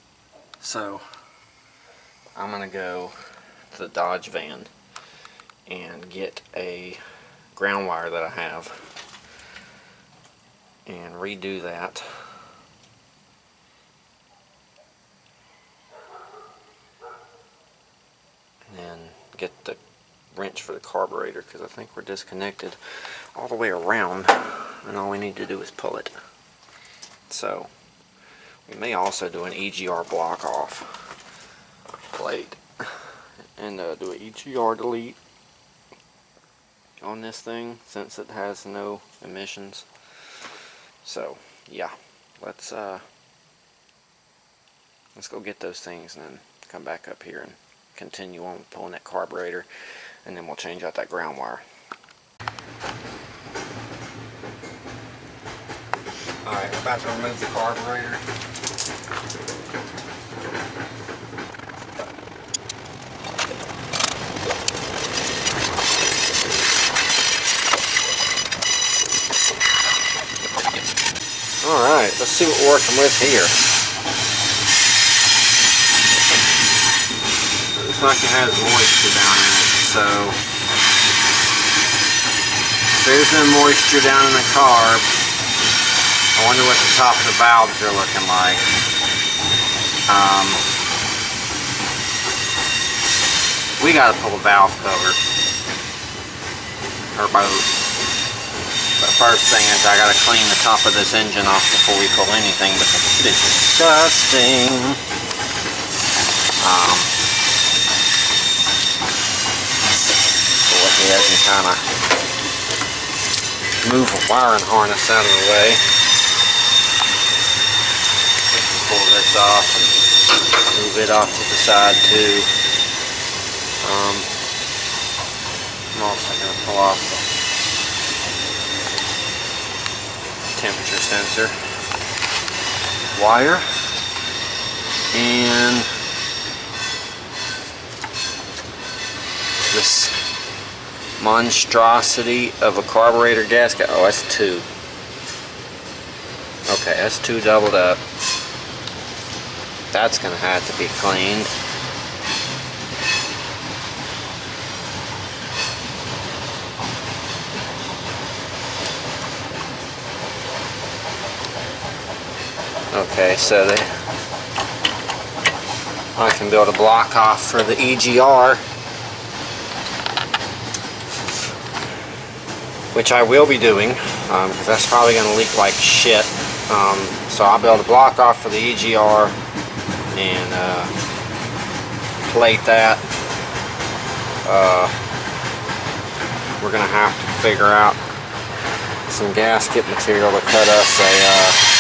So, I'm going to go to the Dodge van and get a ground wire that I have and redo that. And then get the wrench for the carburetor, because I think we're disconnected all the way around and all we need to do is pull it. So we may also do an EGR block off plate and do an EGR delete on this thing since it has no emissions. So yeah, let's go get those things and then come back up here and continue on pulling that carburetor, and then we'll change out that ground wire. Alright, we're about to remove the carburetor. Alright, let's see what we're working with here. Looks like it has moisture down in it, so if there's no moisture down in the carb, I wonder what the top of the valves are looking like. We gotta pull the valve cover. But first thing is I gotta clean the top of this engine off before we pull anything because it's disgusting. Go ahead and kind of move a wiring harness out of the way. We can pull this off and move it off to the side too. I'm also going to pull off the temperature sensor wire and this monstrosity of a carburetor gasket. Oh, that's two. Okay, that's two doubled up. That's going to have to be cleaned. Okay, so I can build a block off for the EGR, which I will be doing, because that's probably going to leak like shit. So I'll build a block off for the EGR and plate that. We're going to have to figure out some gasket material to cut us a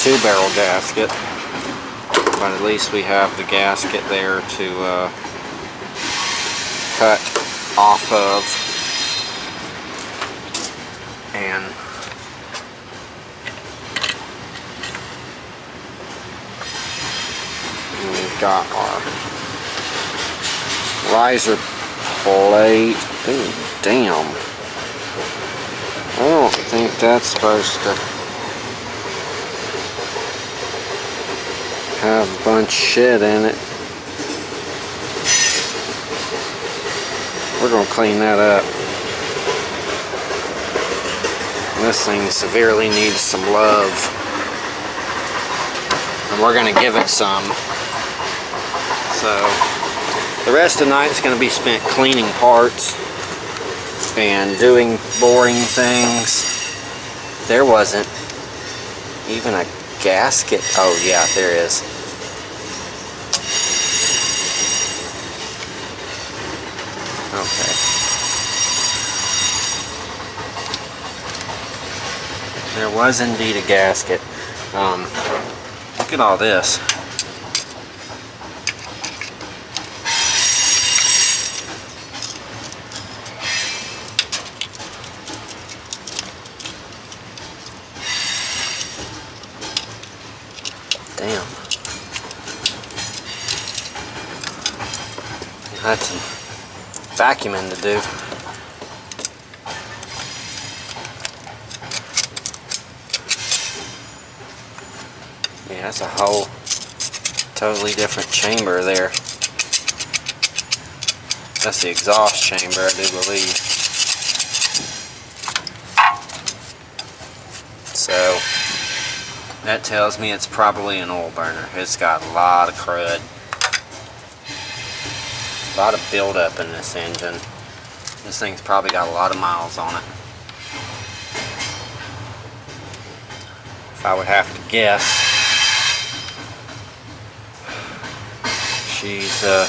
2-barrel gasket, but at least we have the gasket there to cut off of, and we've got our riser plate. Ooh, damn. I don't think that's supposed to have a bunch of shit in it. We're going to clean that up. This thing severely needs some love, and we're going to give it some. So the rest of the night is going to be spent cleaning parts and doing boring things. There wasn't even a gasket. Oh yeah, there is. Okay. There was indeed a gasket. Look at all this. Damn. Had some vacuuming to do. Yeah, that's a whole totally different chamber there. That's the exhaust chamber, I do believe. So that tells me it's probably an oil burner. It's got a lot of crud. A lot of buildup in this engine. This thing's probably got a lot of miles on it. If I would have to guess, she's a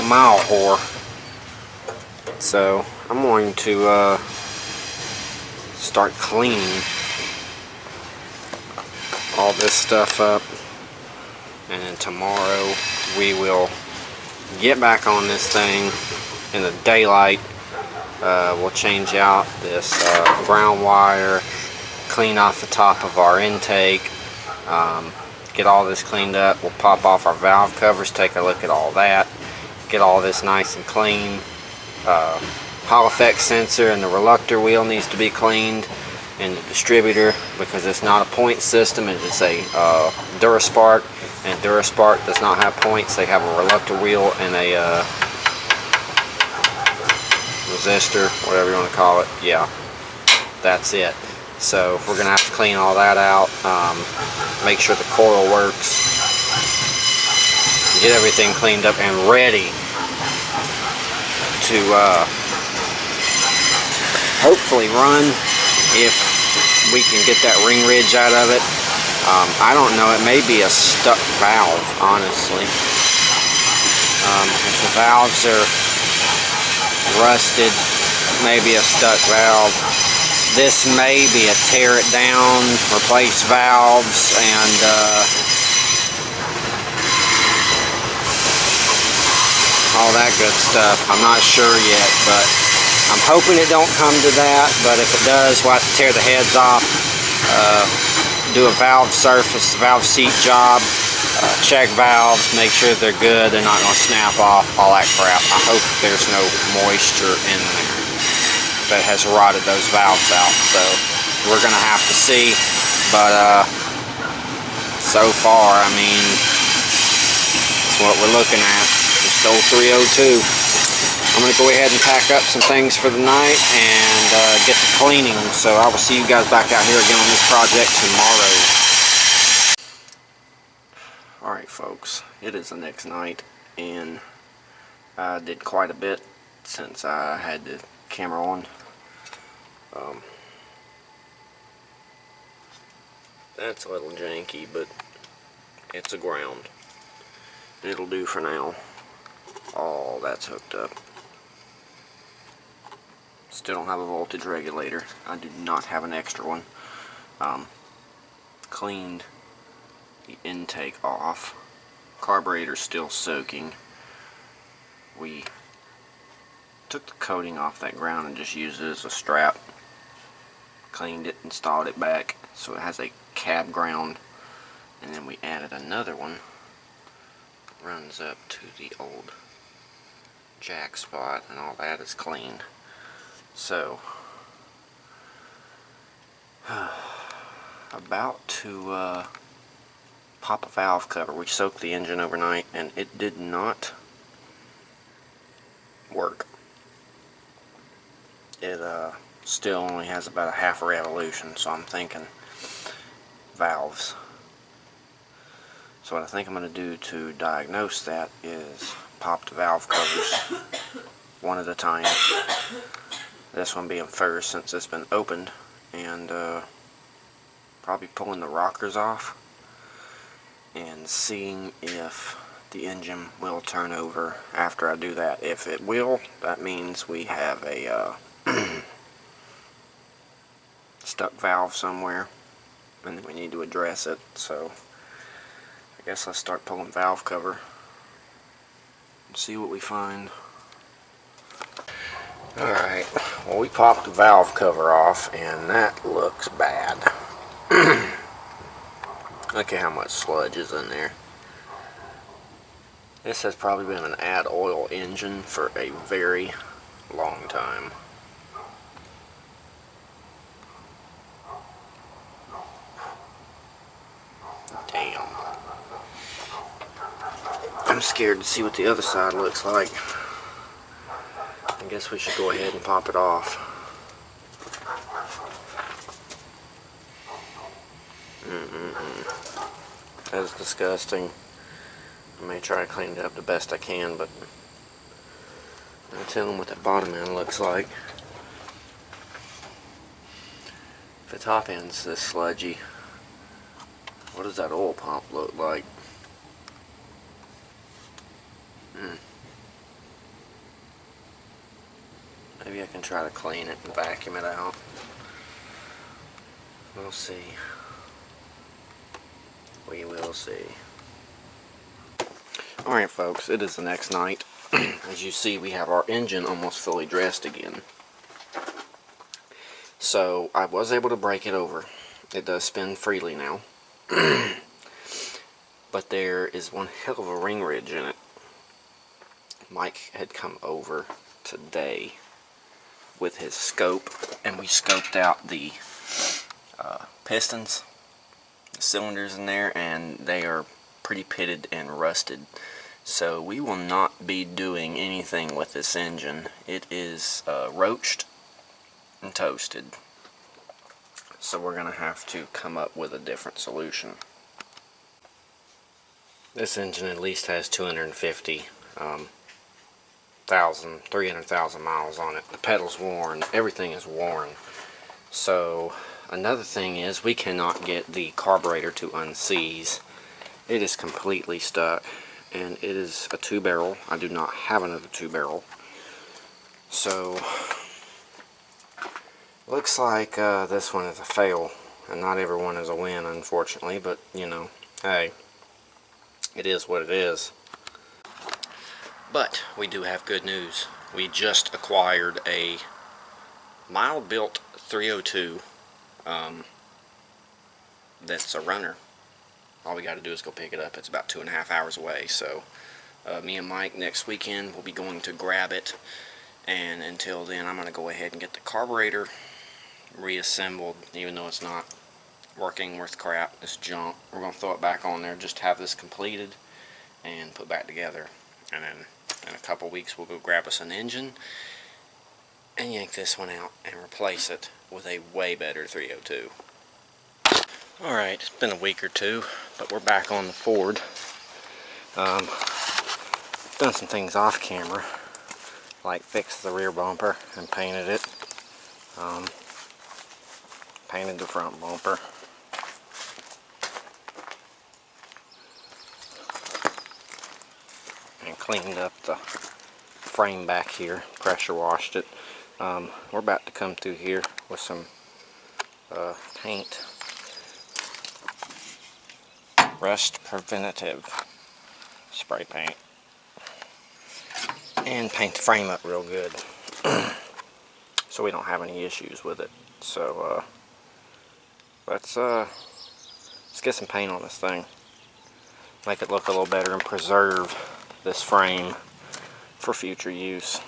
mile whore. So I'm going to start cleaning all this stuff up, and then tomorrow we will get back on this thing in the daylight. We'll change out this ground wire, clean off the top of our intake, get all this cleaned up. We'll pop off our valve covers, take a look at all that, get all this nice and clean, Hall effect sensor and the reluctor wheel needs to be cleaned, and the distributor, because it's not a point system. It's a Duraspark, and Duraspark does not have points. They have a reluctor wheel and a resistor, whatever you want to call it. Yeah, that's it. So we're gonna have to clean all that out, make sure the coil works, get everything cleaned up and ready to hopefully run if we can get that ring ridge out of it. I don't know, it may be a stuck valve, honestly. If the valves are rusted, maybe a stuck valve. This may be a tear it down, replace valves, and all that good stuff. I'm not sure yet, but I'm hoping it don't come to that. But if it does, we'll have to tear the heads off, do a valve surface, valve seat job, check valves, make sure they're good, they're not going to snap off, all that crap. I hope there's no moisture in there that has rotted those valves out. So we're going to have to see. But so far, I mean, that's what we're looking at. It's old 302. I'm going to go ahead and pack up some things for the night and get to cleaning. So I will see you guys back out here again on this project tomorrow. Alright folks, it is the next night, and I did quite a bit since I had the camera on. That's a little janky, but it's a ground. It'll do for now. All that's hooked up. Still don't have a voltage regulator. I do not have an extra one. Cleaned the intake off. Carburetor's still soaking. We took the coating off that ground and just used it as a strap. Cleaned it, installed it back so it has a cab ground, and then we added another one. Runs up to the old jack spot, and all that is cleaned. So about to pop a valve cover. We soaked the engine overnight and it did not work. It still only has about a half a revolution, so I'm thinking valves. So what I think I'm going to do to diagnose that is pop the valve covers one at a time. This one being first since it's been opened, and probably pulling the rockers off and seeing if the engine will turn over after I do that. If it will, that means we have a stuck valve somewhere, and then we need to address it. So I guess let's start pulling valve cover and see what we find. Alright, well, we popped the valve cover off and that looks bad. Look at how much sludge is in there. This has probably been an add oil engine for a very long time. Damn. I'm scared to see what the other side looks like. I guess we should go ahead and pop it off. That is disgusting. I may try to clean it up the best I can, but I'll tell them what that bottom end looks like. If the top end's this sludgy, what does that oil pump look like? Maybe I can try to clean it and vacuum it out. We'll see. We will see. Alright folks, it is the next night. As you see, we have our engine almost fully dressed again. So I was able to break it over. It does spin freely now. But there is one hell of a ring ridge in it. Mike had come over today with his scope, and we scoped out the pistons, the cylinders in there, and they are pretty pitted and rusted. So we will not be doing anything with this engine. It is roached and toasted. So we're going to have to come up with a different solution. This engine at least has 300,000 miles on it. The pedal's worn, everything is worn. So another thing is we cannot get the carburetor to unseize. It is completely stuck, and it is a 2-barrel. I do not have another 2-barrel. So looks like this one is a fail, and not everyone is a win, unfortunately, but you know, hey, it is what it is. But we do have good news. We just acquired a mild-built 302 that's a runner. All we got to do is go pick it up. It's about 2.5 hours away. So me and Mike next weekend will be going to grab it, and until then I'm going to go ahead and get the carburetor reassembled, even though it's not working worth crap. It's junk. We're going to throw it back on there, just have this completed and put back together, and then in a couple weeks we'll go grab us an engine and yank this one out and replace it with a way better 302. Alright, it's been a week or two, but we're back on the Ford. Done some things off camera, like fixed the rear bumper and painted it. Painted the front bumper. And cleaned up the frame back here, pressure washed it. We're about to come through here with some paint. Rust preventative spray paint. And paint the frame up real good. So we don't have any issues with it. So let's get some paint on this thing. Make it look a little better and preserve this frame for future use.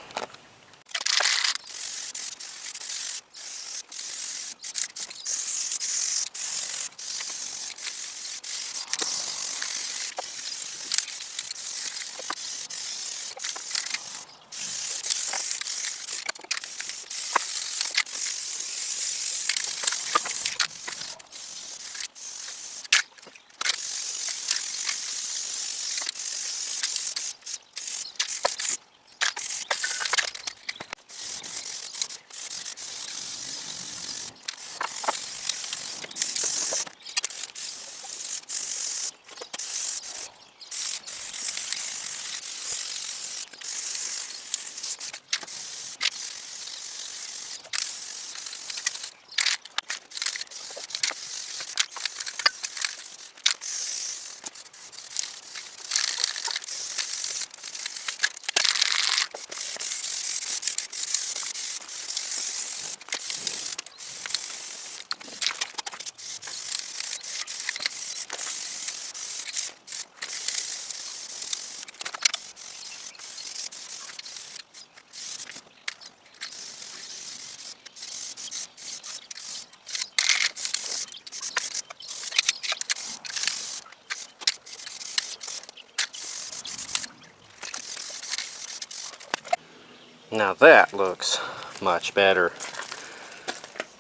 Now that looks much better.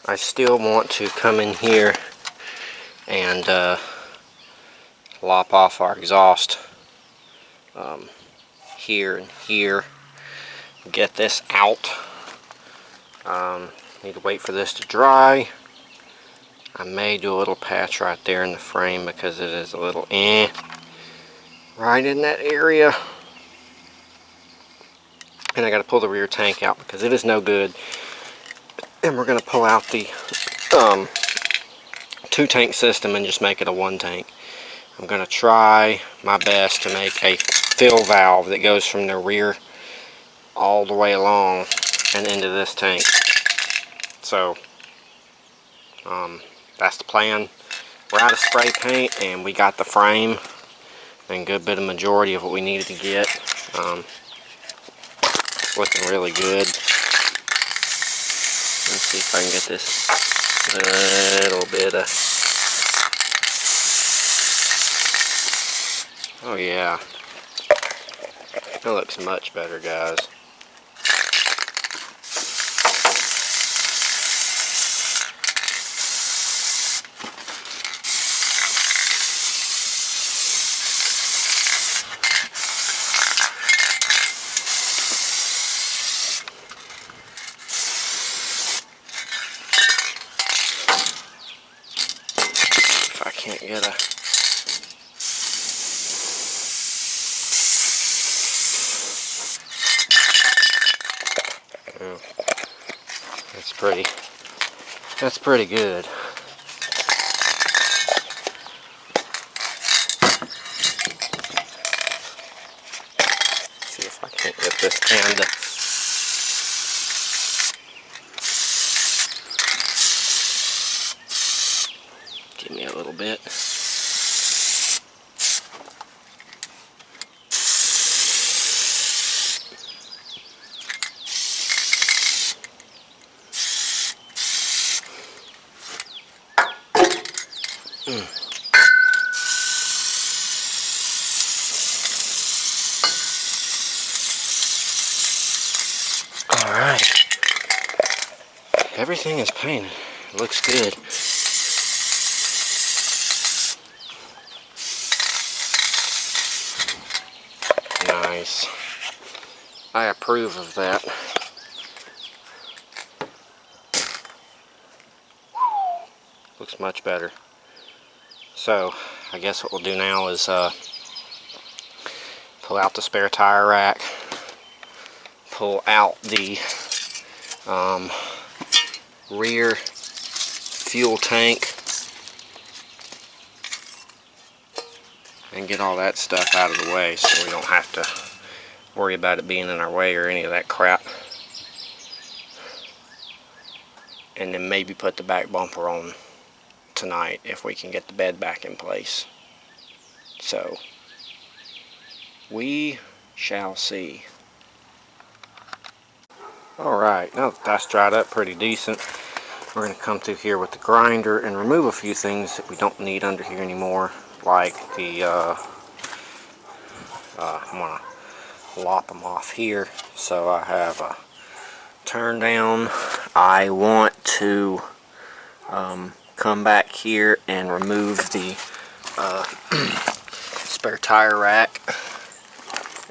I still want to come in here and lop off our exhaust here and here. Get this out. Need to wait for this to dry. I may do a little patch right there in the frame because it is a little right in that area. And I got to pull the rear tank out because it is no good. And we're going to pull out the 2-tank system and just make it a 1-tank. I'm going to try my best to make a fill valve that goes from the rear all the way along and into this tank. So that's the plan. We're out of spray paint and we got the frame and a good bit of majority of what we needed to get. Looking really good. see if I can get this little bit of... Oh yeah, that looks much better, guys. If I can't get a... Oh, that's pretty good. See if I can't get this end. Give me a little bit. Alright. Everything is painted. It looks good. Nice. I approve of that. Looks much better. So, I guess what we'll do now is pull out the spare tire rack, pull out the rear fuel tank, and get all that stuff out of the way so we don't have to worry about it being in our way or any of that crap. And then maybe put the back bumper on tonight if we can get the bed back in place. So we shall see. Alright, now that that's dried up pretty decent, we're going to come through here with the grinder and remove a few things that we don't need under here anymore, like the I'm going to lop them off here. So I have a turn down. I want to come back here and remove the spare tire rack,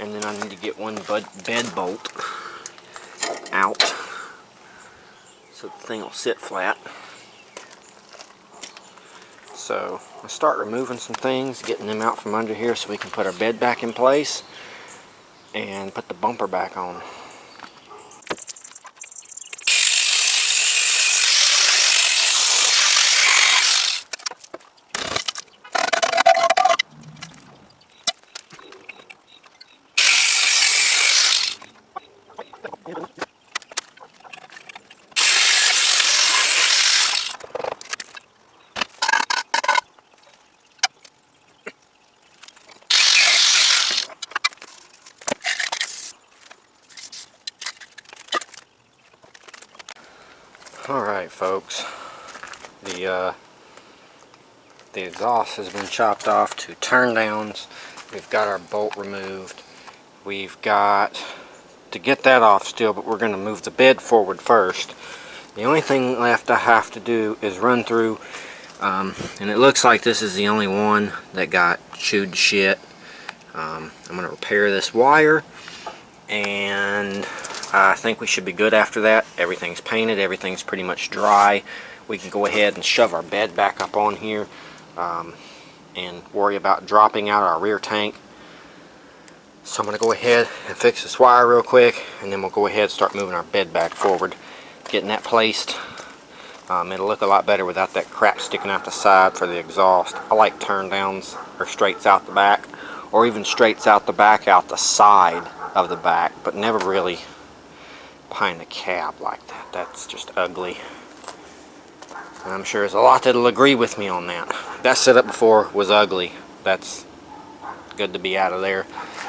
and then I need to get one bed bolt out so the thing will sit flat. So I start removing some things, getting them out from under here so we can put our bed back in place and put the bumper back on. Alright folks, the exhaust has been chopped off to turn downs. We've got our bolt removed. We've got to get that off still, but we're going to move the bed forward first. The only thing left I have to do is run through, and it looks like this is the only one that got chewed to shit. I'm going to repair this wire, and I think we should be good after that. Everything's painted, everything's pretty much dry. We can go ahead and shove our bed back up on here and worry about dropping out our rear tank. So I'm going to go ahead and fix this wire real quick, and then we'll go ahead and start moving our bed back forward, getting that placed. It'll look a lot better without that crap sticking out the side for the exhaust. I like turn downs or straights out the back, or even straights out the back out the side of the back, but never really behind the cab like that. That's just ugly. And I'm sure there's a lot that'll agree with me on that. That setup before was ugly. That's good to be out of there.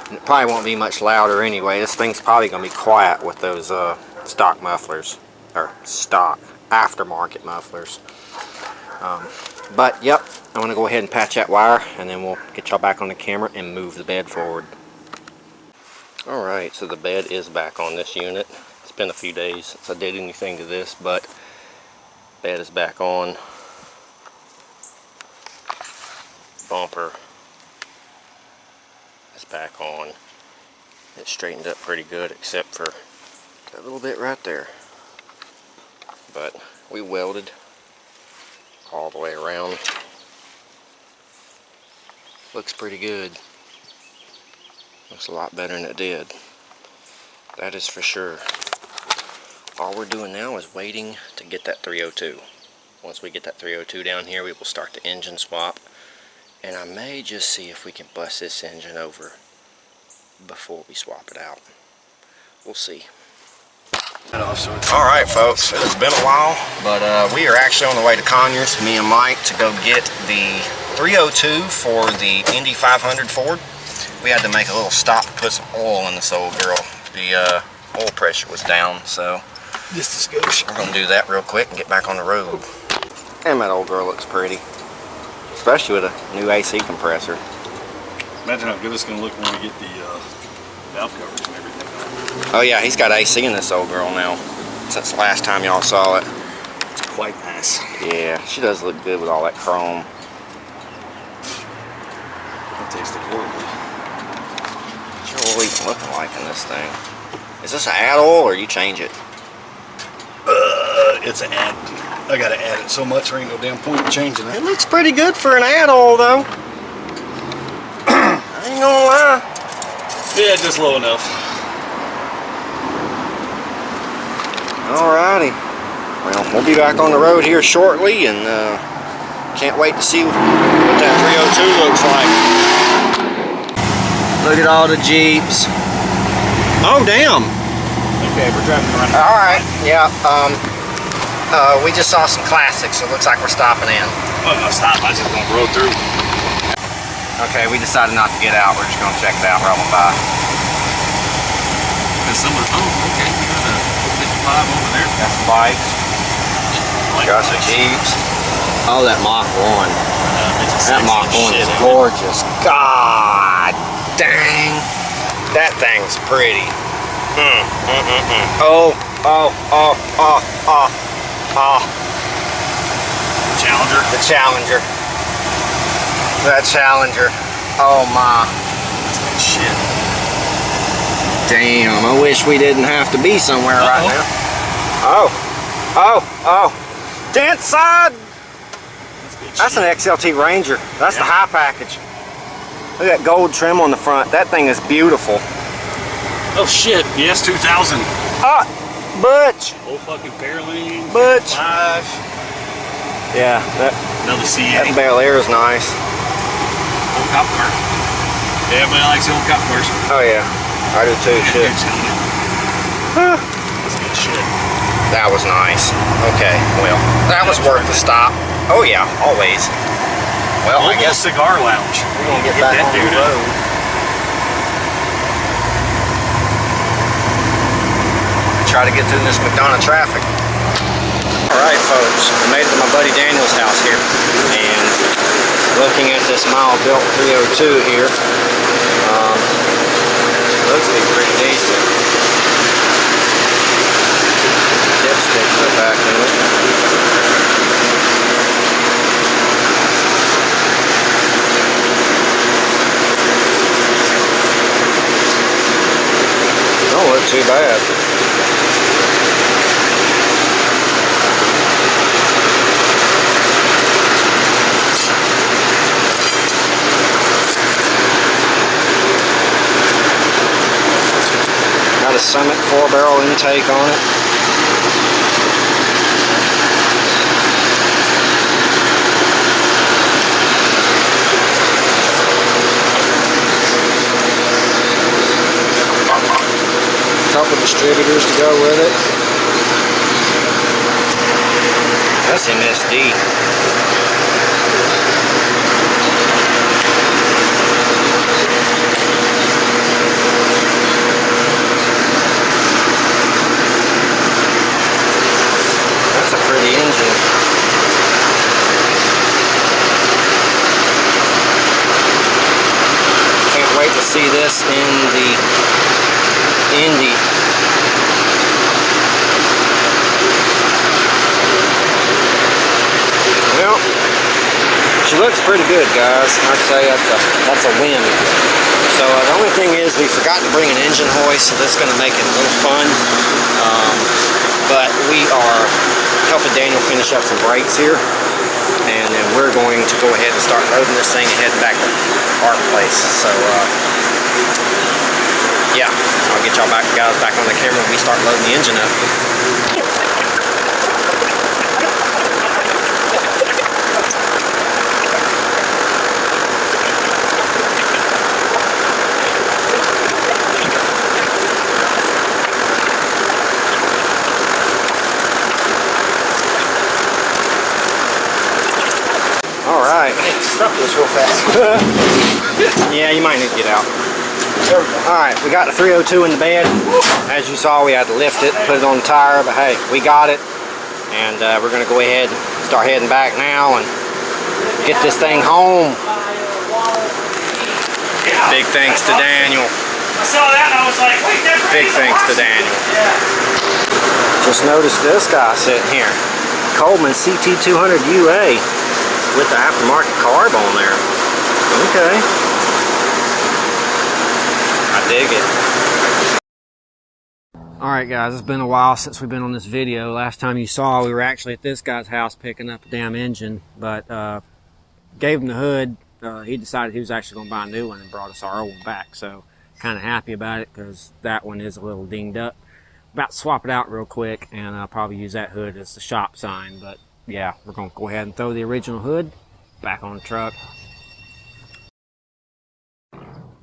And it probably won't be much louder anyway. This thing's probably going to be quiet with those stock mufflers. Or stock. aftermarket mufflers. But yep, I'm gonna go ahead and patch that wire, and then we'll get y'all back on the camera and move the bed forward. Alright, so the bed is back on this unit. It's been a few days since I did anything to this, but bed is back on. Bumper is back on. It straightened up pretty good, except for that little bit right there. But we welded all the way around. Looks pretty good. Looks a lot better than it did. That is for sure. All we're doing now is waiting to get that 302. Once we get that 302 down here, we will start the engine swap. And I may just see if we can bust this engine over before we swap it out. We'll see. Alright folks, it's been a while, but we are actually on the way to Conyers, me and Mike, to go get the 302 for the Indy 500 Ford. We had to make a little stop to put some oil in this old girl. The oil pressure was down, so just a skosh. We're going to do that real quick and get back on the road. And that old girl looks pretty, especially with a new AC compressor. Imagine how good it's going to look when we get the valve covers and everything. Oh yeah, he's got AC in this old girl now, since the last time y'all saw it. It's quite nice. Yeah, she does look good with all that chrome. It tasted horribly. What's your oil even looking like in this thing? Is this an add oil or you change it? It's an add. I gotta add it so much there ain't no damn point in changing it. It looks pretty good for an add oil though. I ain't gonna lie. Yeah, just low enough. Alrighty. Well, we'll be back on the road here shortly, and can't wait to see what that 302 looks like. Look at all the Jeeps. Oh, damn. Okay, we're driving around. Alright, yeah. We just saw some classics, so it looks like we're stopping in. Oh, no, stop. I just want to roll through. Okay, we decided not to get out. We're just going to check it out rolling by. And someone, oh, okay, we got a 55 over there. Got some bikes. Got some Jeeps. Oh, that Mach 1. That Mach 1 is gorgeous. God dang. That thing's pretty. Oh. Challenger. The Challenger. That Challenger. Oh my. Shit. Damn, I wish we didn't have to be somewhere right now. Oh. Dent side. That's an XLT Ranger. That's the high package. Look at that gold trim on the front. That thing is beautiful. Oh shit, yes, 2000. Butch. Old fucking Fairlane. Butch. 5. Yeah, Another that C8. Bel Air is nice. Old cop car. Yeah, everybody likes the old cop cars. Oh yeah, I do too. Shit. That's good shit. That was nice. Okay, well, that was worth the stop. Oh yeah, always. Well, I guess cigar lounge. we're gonna get back on the road. Try to get through this McDonough traffic. Alright folks, I made it to my buddy Daniel's house here, and looking at this mile built 302 here, looks to be pretty decent. Dipsticks are back in it. Don't look too bad. Got a Summit 4-barrel intake on it. Couple distributors to go with it. That's MSD. this in the Indy. Well, she looks pretty good, guys. I'd say that's a win. So the only thing is we forgot to bring an engine hoist, so that's going to make it a little fun. But we are helping Daniel finish up some brakes here, and then we're going to go ahead and start loading this thing and head back to our place. So yeah, I'll get y'all guys back on the camera when we start loading the engine up. Alright. Stuck this real fast. Yeah, you might need to get out. Alright, we got the 302 in the bed. As you saw, we had to lift it, put it on the tire, but hey, we got it. And we're going to go ahead and start heading back now and get this thing home. Big thanks to Daniel. I saw that and I was like, wait, that's Big thanks to Daniel. Yeah. Just noticed this guy sitting here. Coleman CT200 UA. With the aftermarket carb on there. Okay. I dig it. Alright guys, it's been a while since we've been on this video. Last time you saw, we were actually at this guy's house picking up a damn engine, but gave him the hood. He decided he was actually going to buy a new one and brought us our old one back. So kind of happy about it because that one is a little dinged up. About to swap it out real quick and I'll probably use that hood as the shop sign, but yeah, we're going to go ahead and throw the original hood back on the truck.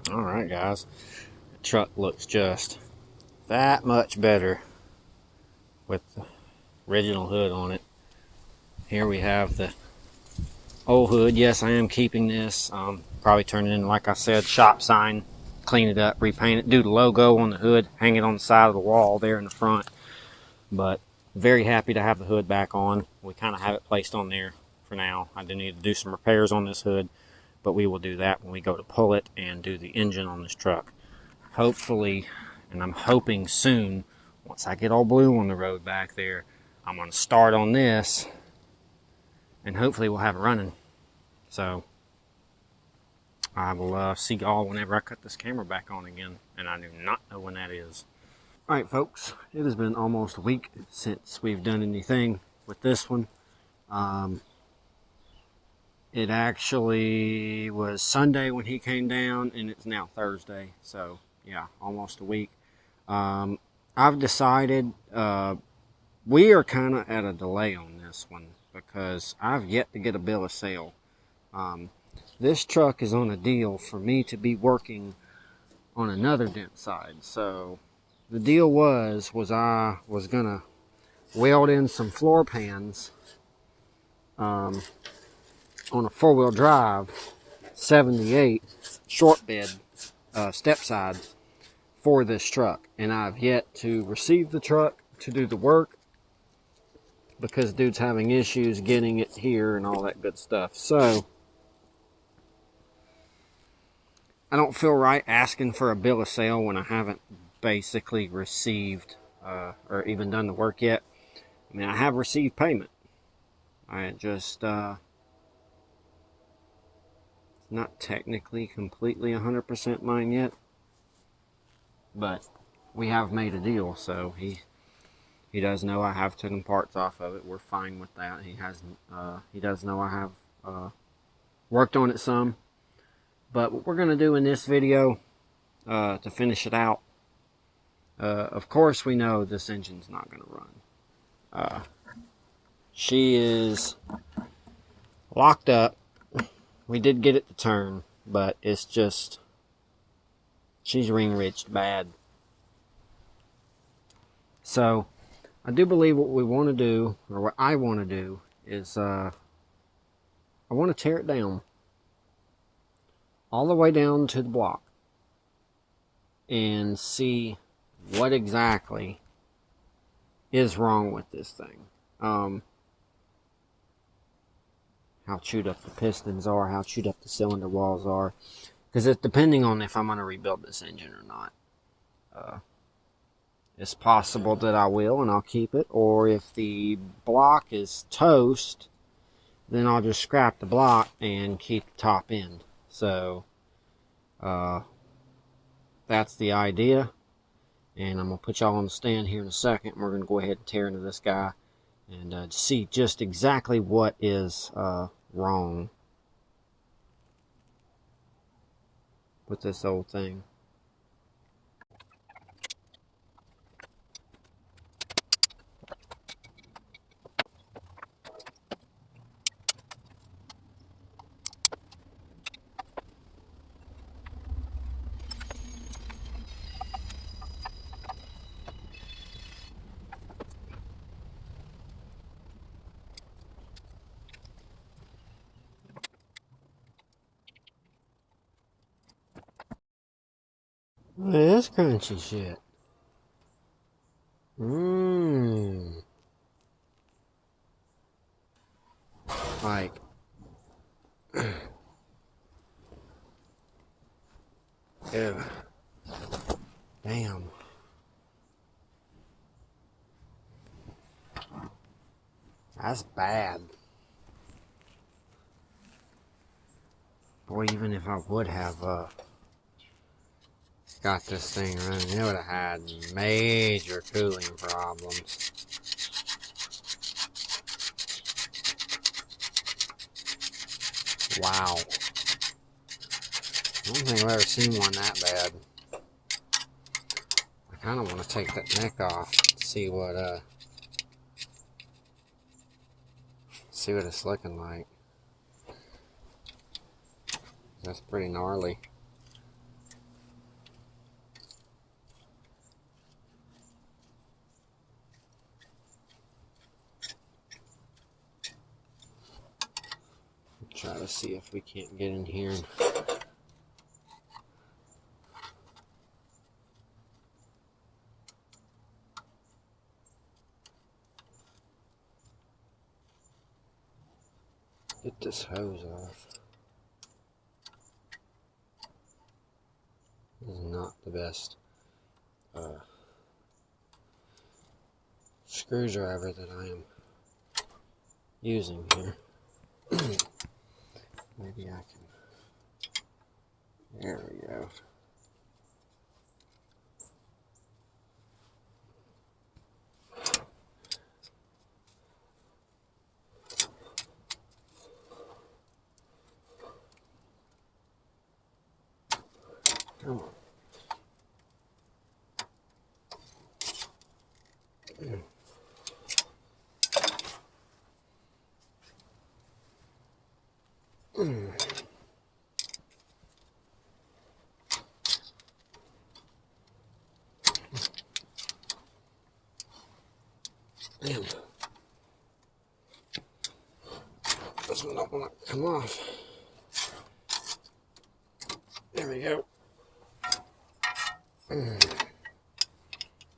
Alright guys, the truck looks just that much better with the original hood on it. Here we have the old hood. Yes, I am keeping this. Probably turn it in, like I said, shop sign, clean it up, repaint it, do the logo on the hood, hang it on the side of the wall there in the front. But very happy to have the hood back on. We kind of have it placed on there for now. I do need to do some repairs on this hood, but we will do that when we go to pull it and do the engine on this truck. Hopefully, and I'm hoping soon, once I get all blue on the road back there, I'm going to start on this and hopefully we'll have it running. So I will see y'all whenever I cut this camera back on again, and I do not know when that is. Alright folks, it has been almost a week since we've done anything with this one. It actually was Sunday when he came down, and it's now Thursday, so yeah, almost a week. I've decided we are kind of at a delay on this one because I've yet to get a bill of sale. This truck is on a deal for me to be working on another dent side, so the deal was I was gonna weld in some floor pans on a four-wheel drive 78 short bed step side for this truck, and I've yet to receive the truck to do the work because dude's having issues getting it here and all that good stuff. So I don't feel right asking for a bill of sale when I haven't basically received or even done the work yet. I mean, I have received payment. I just not technically completely 100% mine yet, but we have made a deal, so he does know I have taken parts off of it. We're fine with that. He does know I have worked on it some. But what we're going to do in this video to finish it out, of course we know this engine's not going to run. She is locked up. We did get it to turn, but it's just, she's ring-ridged bad. So I do believe what we want to do, or what I want to do, is I want to tear it down all the way down to the block and see what exactly is wrong with this thing. How chewed up the pistons are, how chewed up the cylinder walls are. because it's depending on if I'm going to rebuild this engine or not. It's possible that I will and I'll keep it, or if the block is toast, then I'll just scrap the block and keep the top end. So that's the idea, and I'm going to put y'all on the stand here in a second. We're going to go ahead and tear into this guy and see just exactly what is wrong with this old thing. What is crunchy shit? Like, ew. Damn. That's bad. Boy, even if I would have got this thing running, it would have had major cooling problems. Wow. I don't think I've ever seen one that bad. I kind of want to take that neck off and see what it's looking like. That's pretty gnarly. Try to see if we can't get in here and get this hose off. This is not the best screwdriver that I am using here. Maybe I can. There we go. Come on. Damn. This one don't want to come off. There we go. Now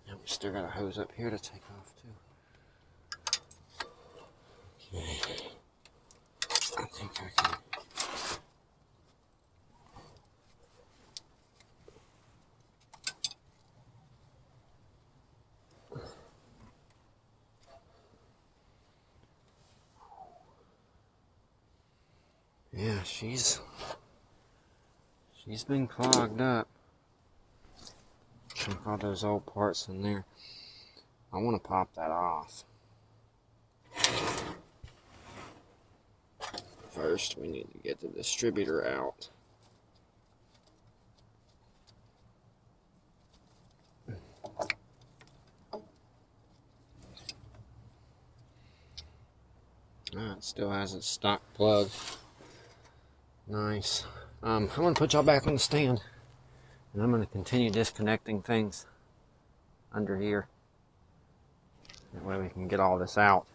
we still got a hose up here to take off too. Okay. I think I can. Yeah, she's been clogged up. Check all those old parts in there. I want to pop that off. First, we need to get the distributor out. It still has its stock plug. Nice. I'm going to put y'all back on the stand, and I'm going to continue disconnecting things under here. That way we can get all this out.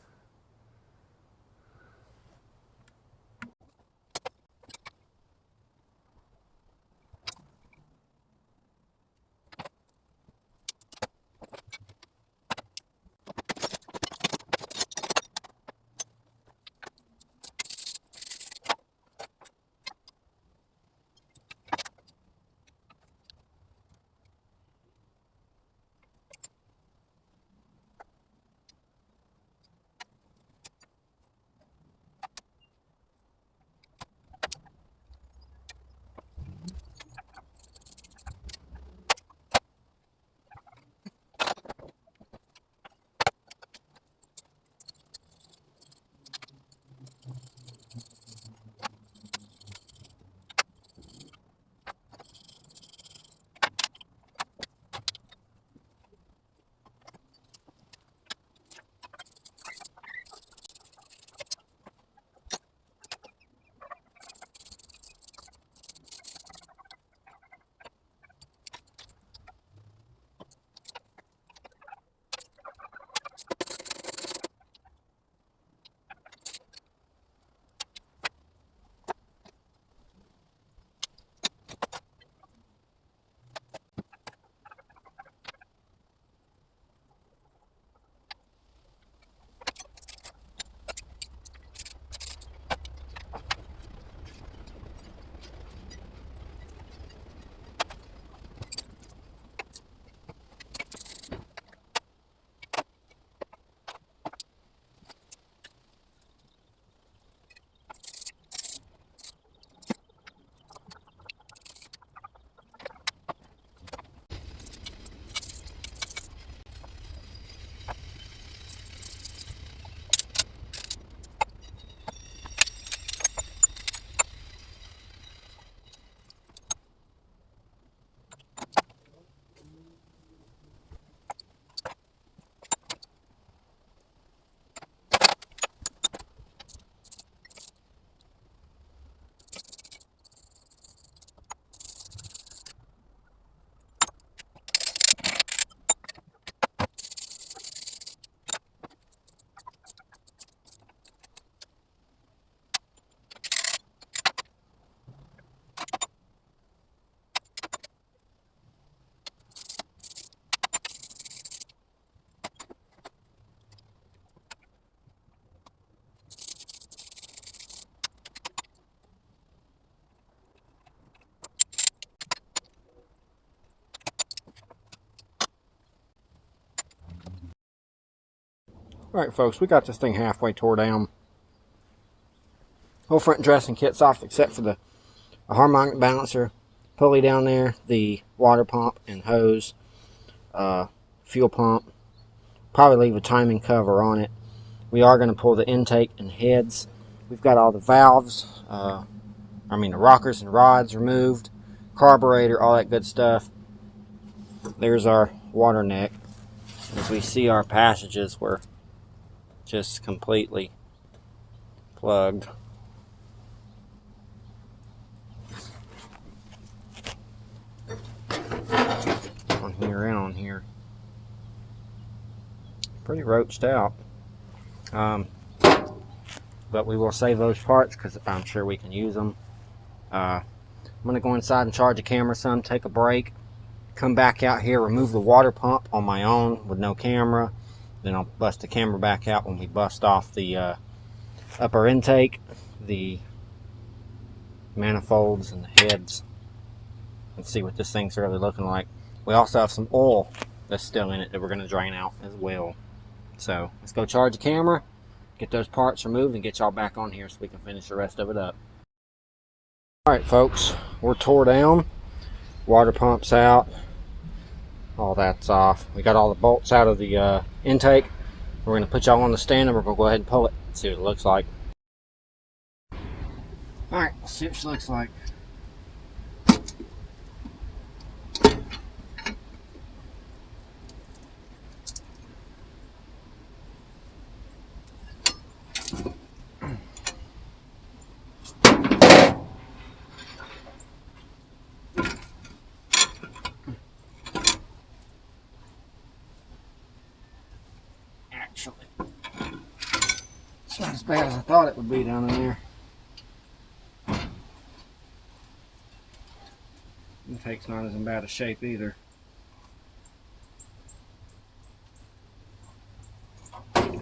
Alright folks, we got this thing halfway tore down. Whole front dressing kit's off except for the harmonic balancer, pulley down there, the water pump and hose, fuel pump. Probably leave a timing cover on it. We are going to pull the intake and heads. We've got all the valves, the rockers and rods removed, carburetor, all that good stuff. There's our water neck. As we see, our passages were just completely plugged. On here and on here. Pretty roached out. But we will save those parts because I'm sure we can use them. I'm going to go inside and charge the camera some, take a break, come back out here, remove the water pump on my own with no camera. Then I'll bust the camera back out when we bust off the upper intake, the manifolds, and the heads. Let's see what this thing's really looking like. We also have some oil that's still in it that we're going to drain out as well. So let's go charge the camera, get those parts removed, and get y'all back on here so we can finish the rest of it up. Alright folks, we're tore down. Water pump's out. All that's off. We got all the bolts out of the intake. We're going to put y'all on the stand and we're going to go ahead and pull it. See what it looks like. Alright, let's see what she looks like. Actually, it's not as bad as I thought it would be down in there. Intake's not as in bad a shape either. I'll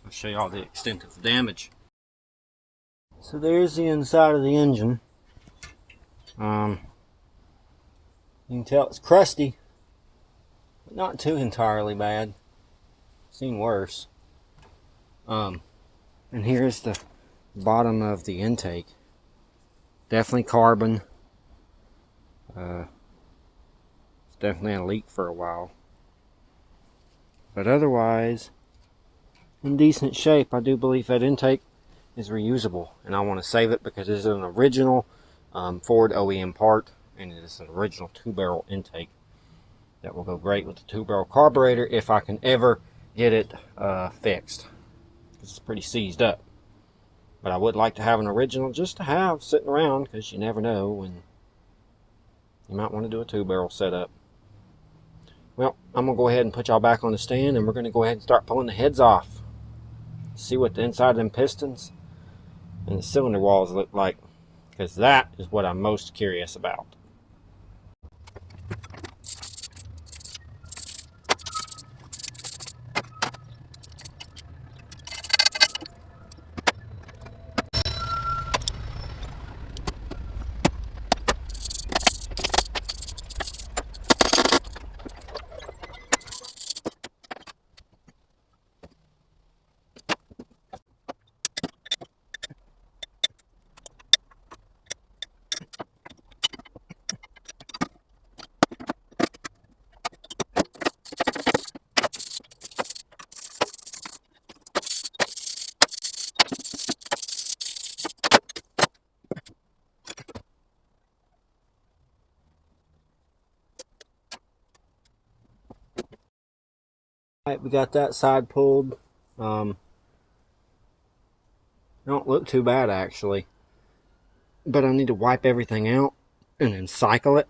show you all the extent of the damage. So there's the inside of the engine. You can tell it's crusty, but not too entirely bad. Seen worse. And here's the bottom of the intake. Definitely carbon. It's definitely a leak for a while. But otherwise, in decent shape. I do believe that intake is reusable, and I want to save it because it's an original Ford OEM part, and it is an original 2-barrel intake that will go great with the 2-barrel carburetor if I can ever get it fixed. It's pretty seized up. But I would like to have an original just to have sitting around, because you never know when you might want to do a 2-barrel setup. Well, I'm going to go ahead and put y'all back on the stand, and we're going to go ahead and start pulling the heads off. See what the inside of them pistons and the cylinder walls look like, because that is what I'm most curious about. Alright, we got that side pulled. Don't look too bad actually, but I need to wipe everything out and then cycle it.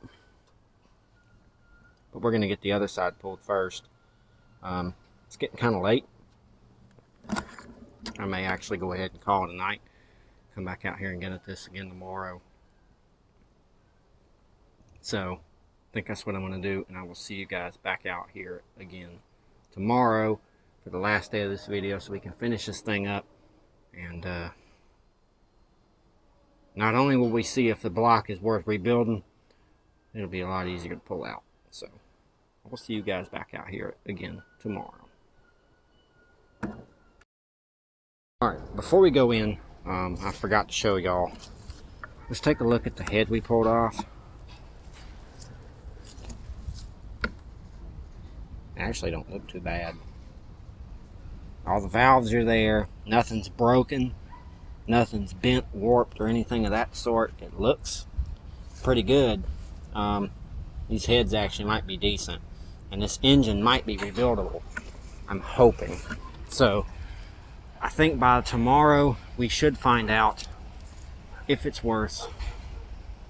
But we're going to get the other side pulled first. It's getting kind of late. I may actually go ahead and call it a night. Come back out here and get at this again tomorrow. So, I think that's what I'm going to do, and I will see you guys back out here again tomorrow for the last day of this video so we can finish this thing up. And not only will we see if the block is worth rebuilding, it'll be a lot easier to pull out. So we'll see you guys back out here again tomorrow. Alright, before we go in, I forgot to show y'all. Let's take a look at the head we pulled off. Actually don't look too bad. All the valves are there. Nothing's broken. Nothing's bent, warped, or anything of that sort. It looks pretty good. These heads actually might be decent. And this engine might be rebuildable. I'm hoping. So, I think by tomorrow we should find out if it's worth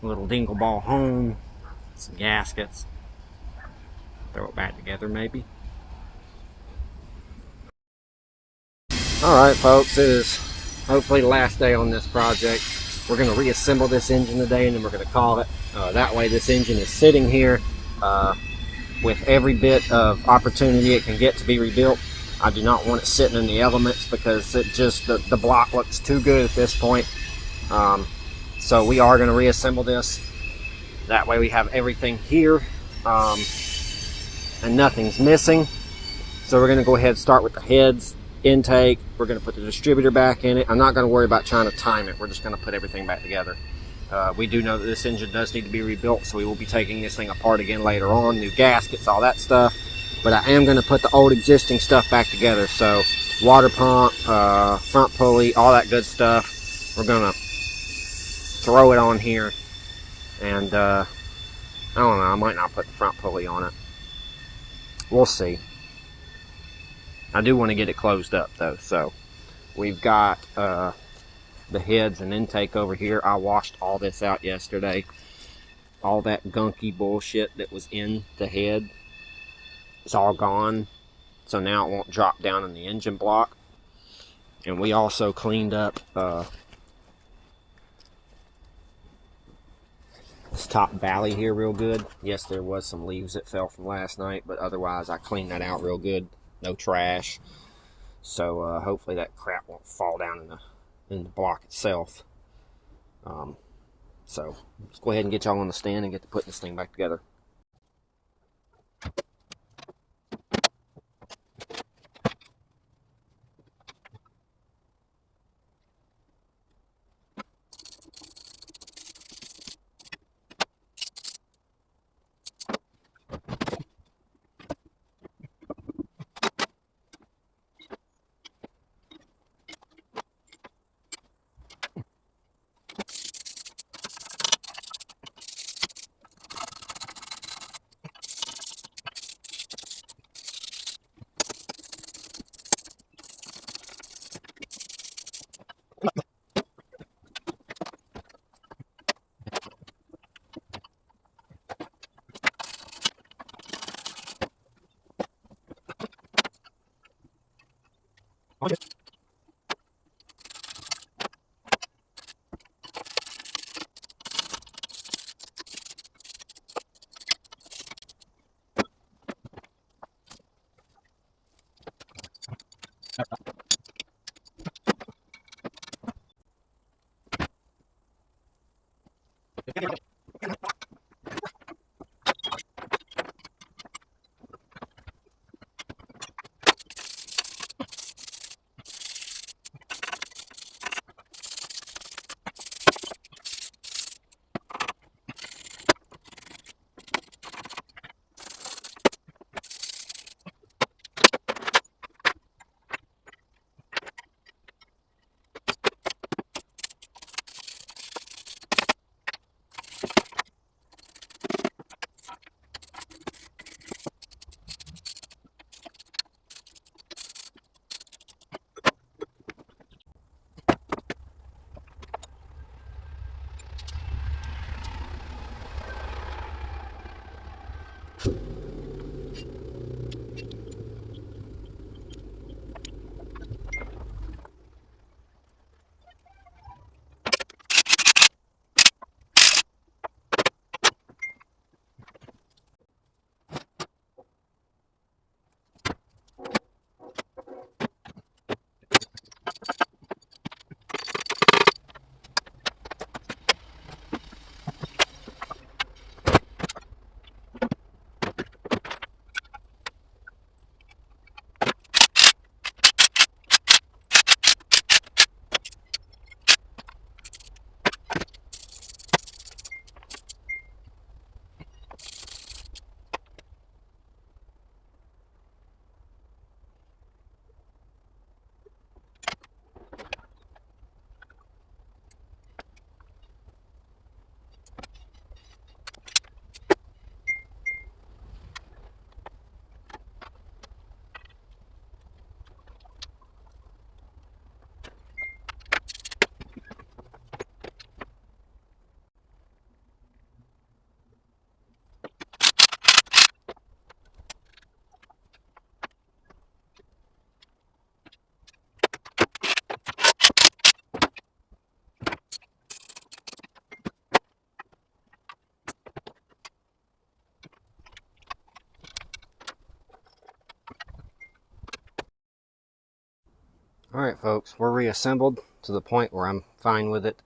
a little dingle ball home, some gaskets, throw it back together maybe. Alright folks, it is hopefully the last day on this project. We're going to reassemble this engine today and then we're going to call it. That way this engine is sitting here with every bit of opportunity it can get to be rebuilt. I do not want it sitting in the elements because it just the block looks too good at this point. So we are going to reassemble this. That way we have everything here and nothing's missing. So we're going to go ahead and start with the heads, intake. We're going to put the distributor back in it. I'm not going to worry about trying to time it. We're just going to put everything back together. We do know that this engine does need to be rebuilt, so we will be taking this thing apart again later on. New gaskets, all that stuff. But I am going to put the old existing stuff back together. So water pump, front pulley, all that good stuff. We're going to throw it on here. And I don't know, I might not put the front pulley on it. We'll see. I do want to get it closed up though. So we've got the heads and intake over here. I washed all this out yesterday. All that gunky bullshit that was in the head, it's all gone. So now it won't drop down in the engine block. And we also cleaned up this top valley here real good. Yes, there was some leaves that fell from last night, but otherwise I cleaned that out real good. No trash. So hopefully that crap won't fall down in the block itself. So let's go ahead and get y'all on the stand and get to putting this thing back together. Alright folks, we're reassembled to the point where I'm fine with it.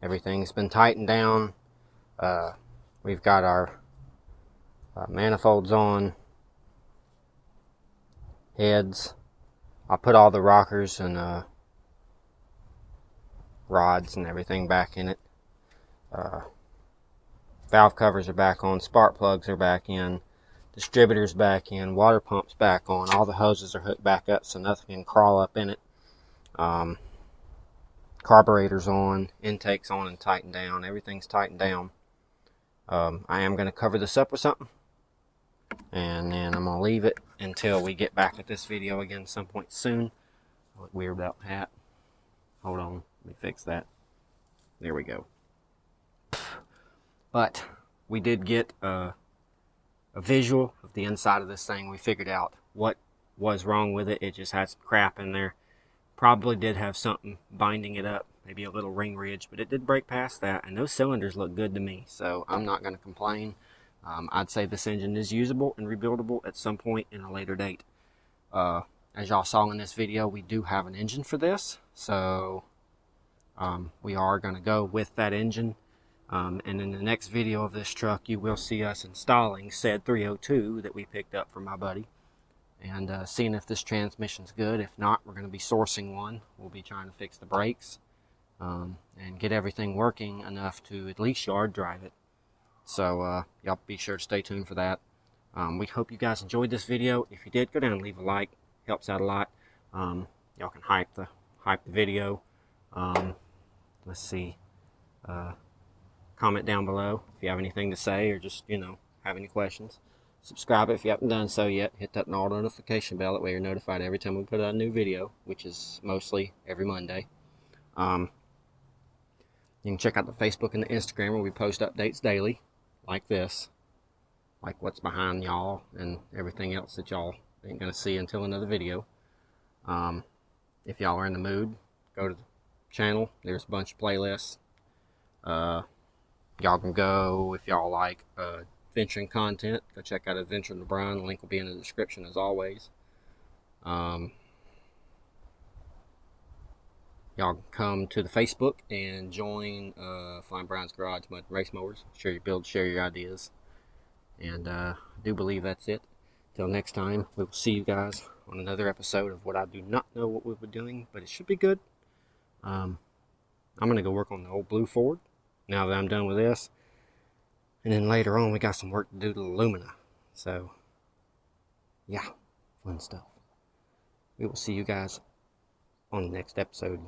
Everything's been tightened down. We've got our manifolds on, heads. I put all the rockers and rods and everything back in it. Valve covers are back on, spark plugs are back in, distributors back in, water pumps back on, all the hoses are hooked back up so nothing can crawl up in it. Carburetor's on, intake's on and tightened down, everything's tightened down. I am going to cover this up with something, and then I'm going to leave it until we get back at this video again some point soon. I look weird without the hat. Hold on, let me fix that. There we go. But we did get a visual of the inside of this thing. We figured out what was wrong with it. It just had some crap in there. Probably did have something binding it up, maybe a little ring ridge, but it did break past that, and those cylinders look good to me, so I'm not going to complain. I'd say this engine is usable and rebuildable at some point in a later date. As y'all saw in this video, we do have an engine for this, so we are going to go with that engine. And in the next video of this truck, you will see us installing said 302 that we picked up from my buddy, and seeing if this transmission's good. If not, we're going to be sourcing one. We'll be trying to fix the brakes and get everything working enough to at least yard drive it. So y'all be sure to stay tuned for that. We hope you guys enjoyed this video. If you did, go down and leave a like. Helps out a lot. Y'all can hype the video. Let's see. Comment down below if you have anything to say, or just, you know, have any questions. Subscribe if you haven't done so yet. Hit that all notification bell, that way you're notified every time we put out a new video, which is mostly every Monday. You can check out the Facebook and the Instagram where we post updates daily, like this, like what's behind y'all and everything else that y'all ain't gonna see until another video. If y'all are in the mood, go to the channel. There's a bunch of playlists. Y'all can go, if y'all like adventuring content, go check out Adventure in Brian. The link will be in the description as always. Y'all can come to the Facebook and join Flying Brian's Garage Mud Race Mowers. Share your builds, share your ideas. And I do believe that's it. Till next time, we will see you guys on another episode of what I do not know what we'll be doing, but it should be good. I'm going to go work on the old blue Ford now that I'm done with this. And then later on, we got some work to do to the Lumina. So, yeah, fun stuff. We will see you guys on the next episode.